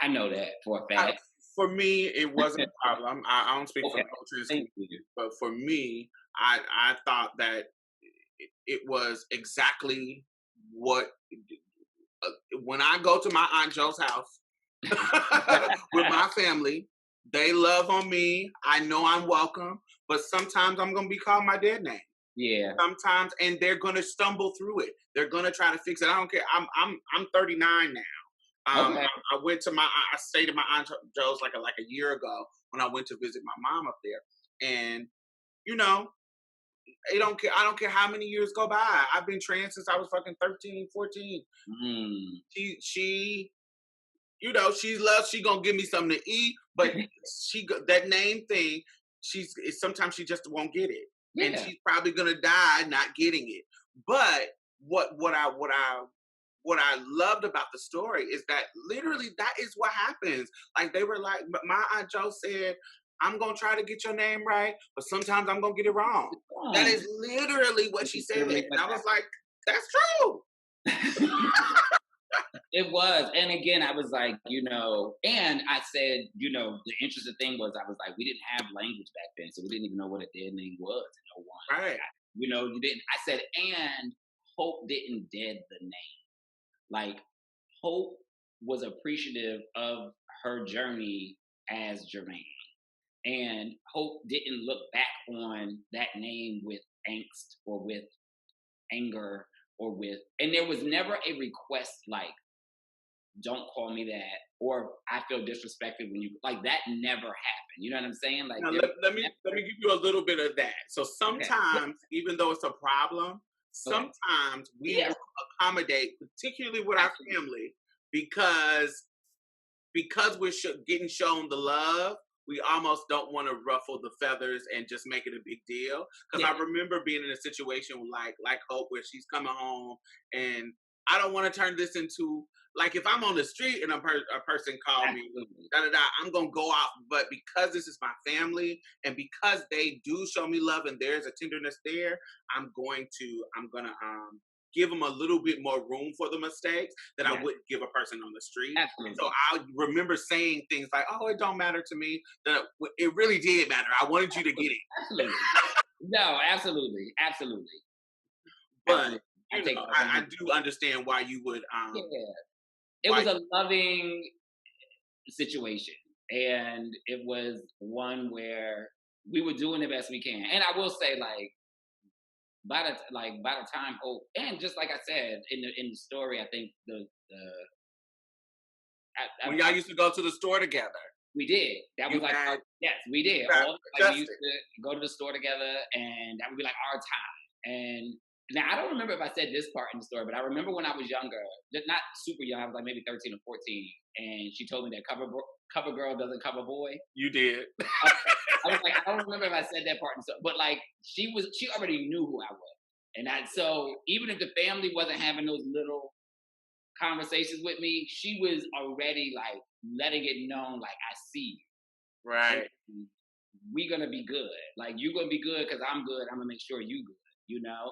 I know that for a fact. For me, it wasn't a problem. I don't speak for no trans community, but for me, I thought that it was exactly what, when I go to my Aunt Joe's house with my family, they love on me. I know I'm welcome, but sometimes I'm going to be called my dead name. Yeah. Sometimes, and they're going to stumble through it. They're going to try to fix it. I don't care. I'm 39 now. Okay. I stayed at my Aunt Joe's like a year ago when I went to visit my mom up there. And, you know, I don't care how many years go by. I've been trans since I was fucking 13, 14. She, you know, she gonna give me something to eat, but that name thing, sometimes she just won't get it. Yeah. And she's probably gonna die not getting it. But what I loved about the story is that literally that is what happens. Like they were like, my Aunt Jo said, I'm going to try to get your name right, but sometimes I'm going to get it wrong. That is literally what she said. And I was like, that's true. It was. And again, I was like, you know, and I said, you know, the interesting thing was I was like, we didn't have language back then, so we didn't even know what a dead name was. No one. Right. You know, you didn't. I said, and Hope didn't dead the name. Like, Hope was appreciative of her journey as Jermaine. And Hope didn't look back on that name with angst or with anger or with, and there was never a request like, don't call me that, or I feel disrespected when you, like, that never happened. You know what I'm saying? Like, Now, let me give you a little bit of that. So okay. sometimes, even though it's a problem, sometimes we will accommodate, particularly with our family, because we're getting shown the love. We almost don't want to ruffle the feathers and just make it a big deal. Because I remember being in a situation like Hope, where she's coming home, and I don't want to turn this into, like, if I'm on the street and a person called me, I'm going to go off. But because this is my family, and because they do show me love and there's a tenderness there, I'm going to give them a little bit more room for the mistakes that I wouldn't give a person on the street. Absolutely. So I remember saying things like, "Oh, it don't matter to me." That it really did matter. I wanted you to get it. Absolutely. No, absolutely. But I do understand why you would. It was a loving situation, and it was one where we were doing the best we can. And I will say, like, by the time Hope, and just like I said in the story, I think when y'all used to go to the store together. We did. That was yes, we did. We used to go to the store together, and that would be like our time. And now I don't remember if I said this part in the story, but I remember when I was younger, not super young, I was like maybe 13 or 14, and she told me that cover girl doesn't cover boy. You did. I was like, I don't remember if I said that part, but like she already knew who I was, and so even if the family wasn't having those little conversations with me, she was already like letting it known, like, I see you. Right. We're gonna be good. Like, you're gonna be good because I'm good. I'm gonna make sure you good.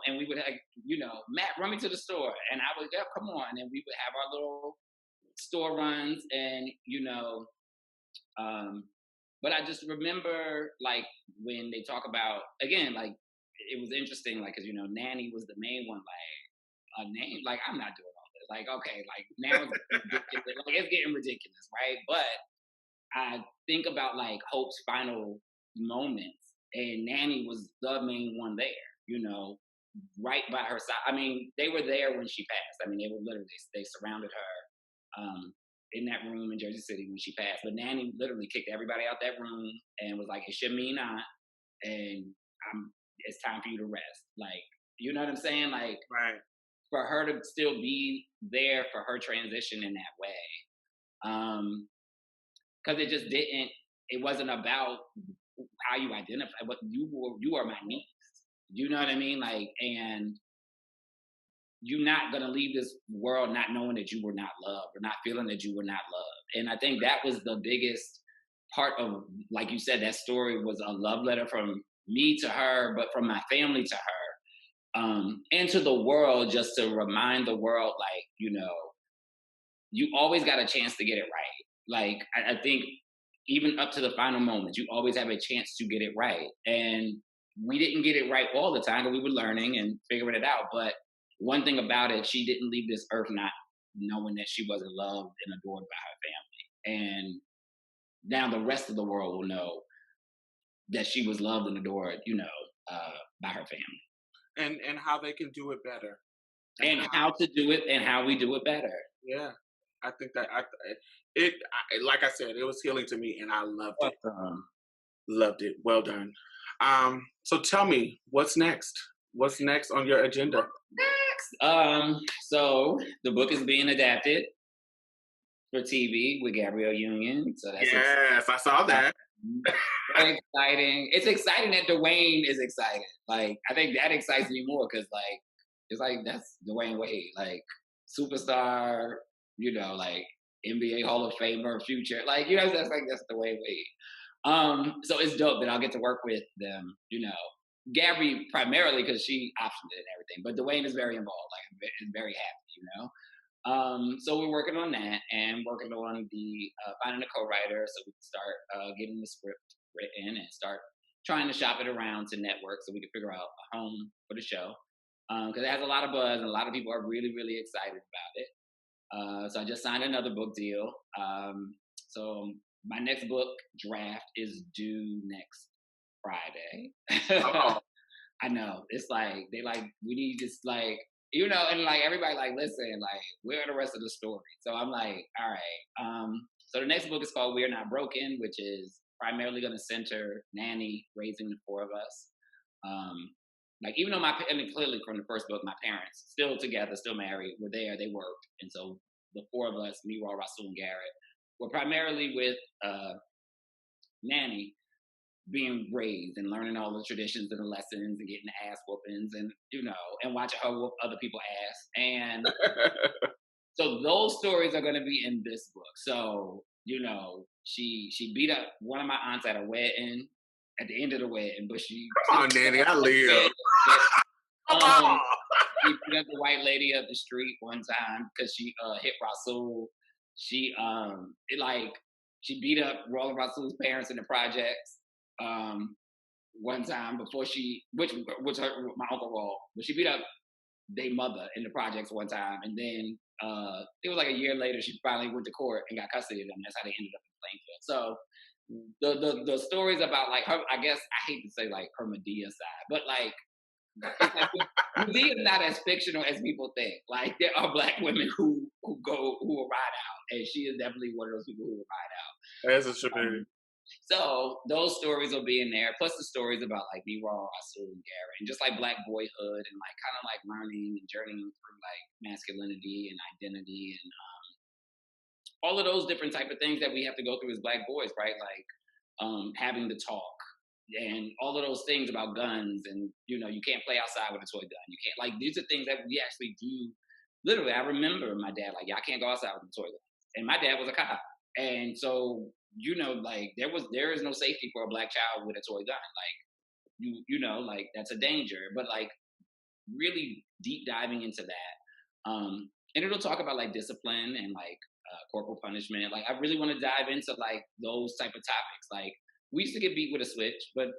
And we would have, Matt, run me to the store, and I would, come on, and we would have our little store runs, and but I just remember, like, when they talk about, again, like, it was interesting, like, because Nanny was the main one, like, a name, like, I'm not doing all this, like, okay, like, now it's ridiculous. Like, it's getting ridiculous, right? But I think about, like, Hope's final moments, and Nanny was the main one there, right by her side. I mean, they were there when she passed. I mean, they surrounded her in that room in Jersey City when she passed. But Nanny literally kicked everybody out that room and was like, "It's your mean aunt, and it's time for you to rest." Like, you know what I'm saying? Like, right. For her to still be there for her transition in that way. Because it wasn't about how you identify, but you are my niece. You know what I mean? Like, and you're not gonna leave this world not knowing that you were not loved, or not feeling that you were not loved. And I think that was the biggest part of, like you said, that story was a love letter from me to her, but from my family to her, and to the world, just to remind the world, like, you always got a chance to get it right. Like, I think even up to the final moments, you always have a chance to get it right. And we didn't get it right all the time, but we were learning and figuring it out. But one thing about it, she didn't leave this earth not knowing that she wasn't loved and adored by her family. And now the rest of the world will know that she was loved and adored, by her family. And how they can do it better. And how to do it, and how we do it better. Yeah. I think that like I said, it was healing to me, and I loved it. Loved it. Well done. So tell me, what's next? What's next on your agenda? So the book is being adapted for TV with Gabrielle Union. So that's exciting. I saw that. Very exciting. It's exciting that Dwayne is excited. Like, I think that excites me more because, like, it's like, that's Dwayne Wade, like, superstar, like NBA Hall of Famer, future, like, that's Dwayne Wade. So it's dope that I'll get to work with them, Gabby primarily because she optioned it and everything, but Dwayne is very involved, like, I'm very happy, So we're working on that, and working on the finding a co-writer so we can start getting the script written and start trying to shop it around to network so we can figure out a home for the show, because it has a lot of buzz and a lot of people are really, really excited about it. So I just signed another book deal. So my next book draft is due next Friday. Oh. I know. It's like they like we need this like and like everybody like listen, like where are the rest of the story? So I'm like, all right. So the next book is called We're Not Broken, which is primarily going to center Nanny raising the four of us. Like even though clearly from the first book, my parents still together, still married, were there, they worked, and so the four of us, me, Raw, Rasul, and Garrett, were primarily with Nanny being raised and learning all the traditions and the lessons and getting ass whoopings and and watching her whoop other people's ass. And so those stories are going to be in this book. So she beat up one of my aunts at a wedding at the end of the wedding, but she come on, Nanny, I live. She beat up the white lady up the street one time because she hit Rasul. She she beat up Roland Rasul's parents in the projects. One time before which her, my uncle Raul, but she beat up their mother in the projects one time, and then it was like a year later she finally went to court and got custody of them. That's how they ended up in Plainfield. So the stories about like her, I guess I hate to say like her Medea side, but like it's like Medea is not as fictional as people think. Like there are Black women who will ride out, and she is definitely one of those people who will ride out. As it should be. So those stories will be in there, plus the stories about like me, Raw, Asul, and Garrett, and just like Black boyhood and like kind of like learning and journeying through like masculinity and identity and all of those different type of things that we have to go through as Black boys, right? Like having to talk and all of those things about guns and you can't play outside with a toy gun. You can't like these are things that we actually do. Literally, I remember my dad like, y'all can't go outside with a toy gun, and my dad was a cop, and so. Like there is no safety for a Black child with a toy gun. Like like that's a danger. But like really deep diving into that, and it'll talk about like discipline and like corporal punishment. Like I really want to dive into like those type of topics. Like we used to get beat with a switch, but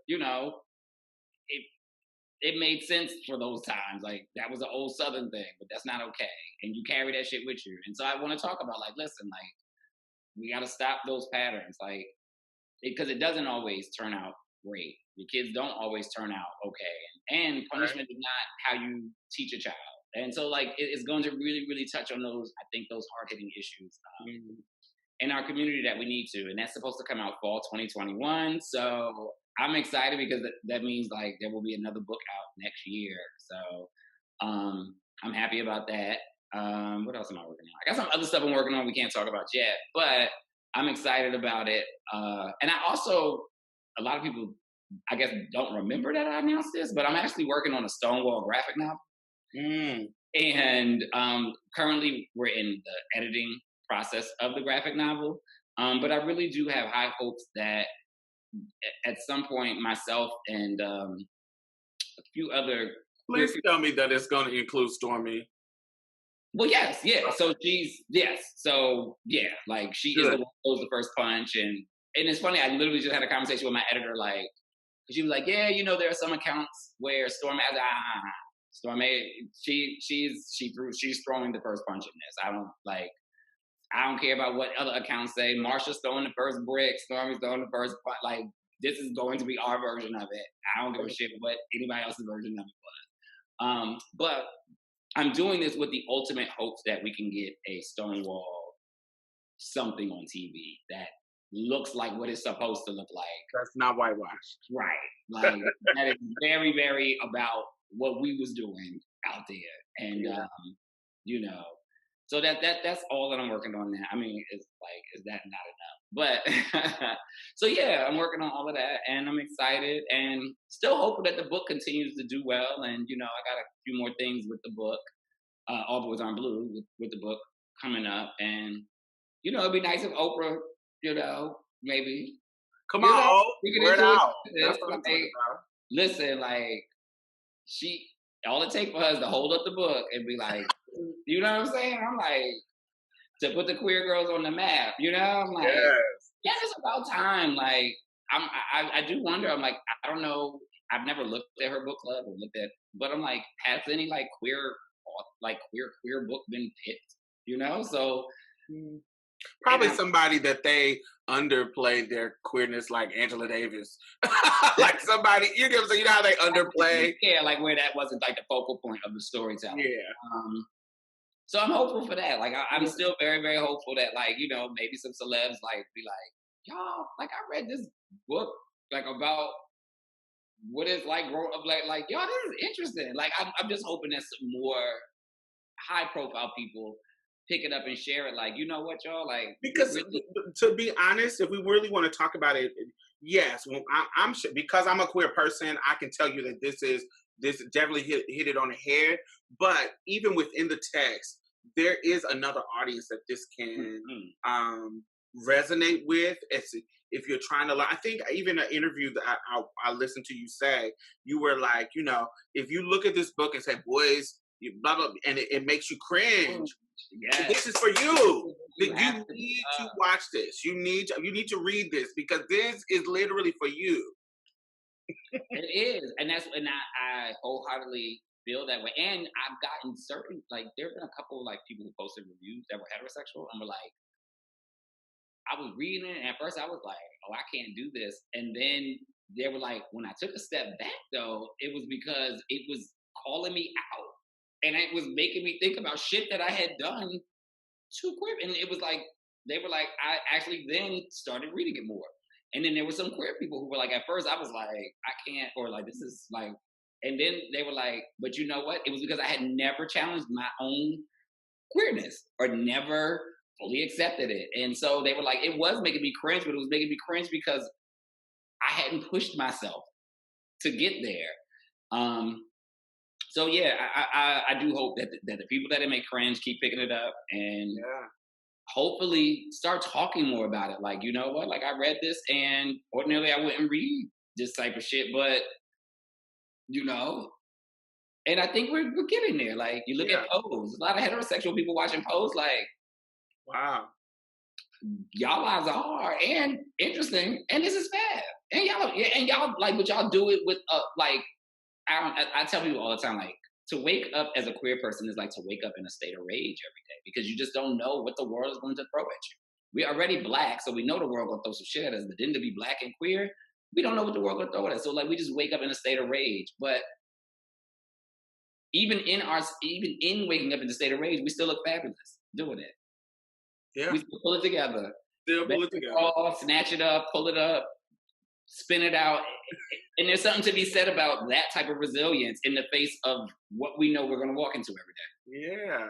it made sense for those times. Like that was an old Southern thing, but that's not okay. And you carry that shit with you. And so I want to talk about like, listen, like. We got to stop those patterns, like, because it doesn't always turn out great. Your kids don't always turn out okay. And punishment is not how you teach a child. And so, like, it's going to really, really touch on those, I think, those hard-hitting issues in our community that we need to. And that's supposed to come out fall 2021. So I'm excited because that means, like, there will be another book out next year. So I'm happy about that. What else am I working on? I got some other stuff I'm working on we can't talk about yet, but I'm excited about it. And I also, a lot of people, I guess, don't remember that I announced this, but I'm actually working on a Stonewall graphic novel. And currently we're in the editing process of the graphic novel. But I really do have high hopes that at some point myself and a few other... Please tell me that it's going to include Stormy. Well, yes, yeah. So like she is the one who throws the first punch, and it's funny. I literally just had a conversation with my editor, like, because she was like, yeah, there are some accounts where Stormy, Stormy, she's throwing the first punch in this. I don't care about what other accounts say. Marsha's throwing the first brick, Stormy's throwing the first punch. Like this is going to be our version of it. I don't give a shit what anybody else's version of it was. But I'm doing this with the ultimate hopes that we can get a Stonewall something on TV that looks like what it's supposed to look like. That's not whitewashed. Right. Like that is very, very about what we was doing out there. And so that's all that I'm working on now. I mean, it's like, is that not enough? But so yeah, I'm working on all of that and I'm excited and still hoping that the book continues to do well. And, I got a few more things with the book, All Boys Aren't Blue with the book coming up. And, it'd be nice if Oprah, maybe. Come on, word out. That's what I'm talking about. Listen, like, all it takes for her is to hold up the book and be like, you know what I'm saying? I'm like, to put the queer girls on the map, I'm like, yeah, it's about time. Like, I do wonder. I'm like, I don't know. I've never looked at her book club but I'm like, has any like queer book been picked? you know? So probably somebody that they underplay their queerness, like Angela Davis, like somebody, you know what I'm saying? You know how they underplay? Yeah, like where that wasn't like the focal point of the storytelling. Yeah. So I'm hopeful for that. Like I'm still very, very hopeful that like, you know, maybe some celebs like be like, y'all, like I read this book like about what it's like growing up, like y'all, this is interesting. Like I'm just hoping that some more high profile people pick it up and share it. Like, you know what, y'all, like Because really, to be honest, if we really want to talk about it, yes, well, I'm sure because I'm a queer person, I can tell you that this definitely hit it on the head. But even within the text, there is another audience that this can resonate with. If you're trying to learn, I think even an interview that I listened to you say, you were like, you know, if you look at this book and say, boys, you blah blah, and it makes you cringe. Yes. This is for you. You need to watch this. You need to read this because this is literally for you. It is, and I wholeheartedly feel that way. And I've gotten certain like there have been a couple like people who posted reviews that were heterosexual and were like, I was reading it, and at first I was like, oh, I can't do this, and then they were like, when I took a step back though, it was because it was calling me out, and it was making me think about shit that I had done too quick, and it was like they were like, I actually then started reading it more. And then there were some queer people who were like, at first I was like, I can't, or like, this is like, and then they were like, but you know what? It was because I had never challenged my own queerness or never fully accepted it. And so they were like, it was making me cringe, but it was making me cringe because I hadn't pushed myself to get there. So yeah, I do hope that the people that it make cringe keep picking it up and hopefully start talking more about it. Like, you know what? Like I read this and ordinarily I wouldn't read this type of shit, but you know, and I think we're getting there. Like you look at Pose, a lot of heterosexual people watching Pose, like, wow, y'all lives are hard and interesting, and this is fab. And y'all like, but y'all do it with like I tell people all the time, like to wake up as a queer person is like to wake up in a state of rage every day because you just don't know what the world is going to throw at you. We're already black, so we know the world going to throw some shit at us. But then to be black and queer, we don't know what the world going to throw at us. So like we just wake up in a state of rage. But even in waking up in the state of rage, we still look fabulous doing it. Yeah, we still pull it together. Still pull it together. Snatch it up, pull it up, spin it out. And there's something to be said about that type of resilience in the face of what we know we're going to walk into every day. Yeah.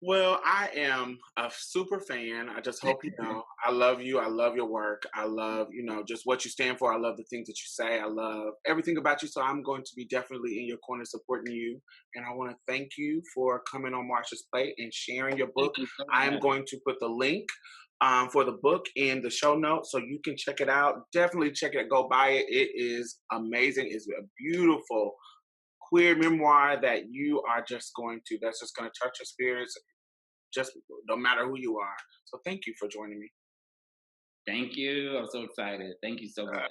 Well, I am a super fan. I just hope you know. I love you. I love your work. I love, you know, just what you stand for. I love the things that you say. I love everything about you. So I'm going to be definitely in your corner supporting you. And I want to thank you for coming on Marsha's Plate and sharing your book. I am going to put the link for the book in the show notes so you can check it out. Definitely check it. Go buy it. It is amazing. It's a beautiful queer memoir that you are just that's just going to touch your spirits, just no matter who you are. So thank you for joining me. Thank you. I'm so excited. Thank you so much.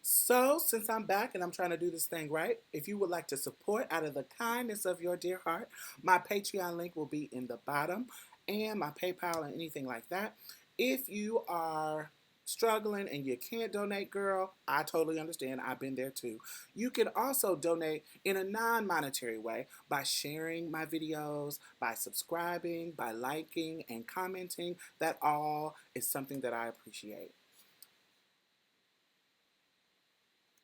So, since I'm back and I'm trying to do this thing right, if you would like to support out of the kindness of your dear heart, my Patreon link will be in the bottom and my PayPal and anything like that. If you are struggling and you can't donate, girl, I totally understand. I've been there too. You can also donate in a non-monetary way by sharing my videos, by subscribing, by liking and commenting. That all is something that I appreciate.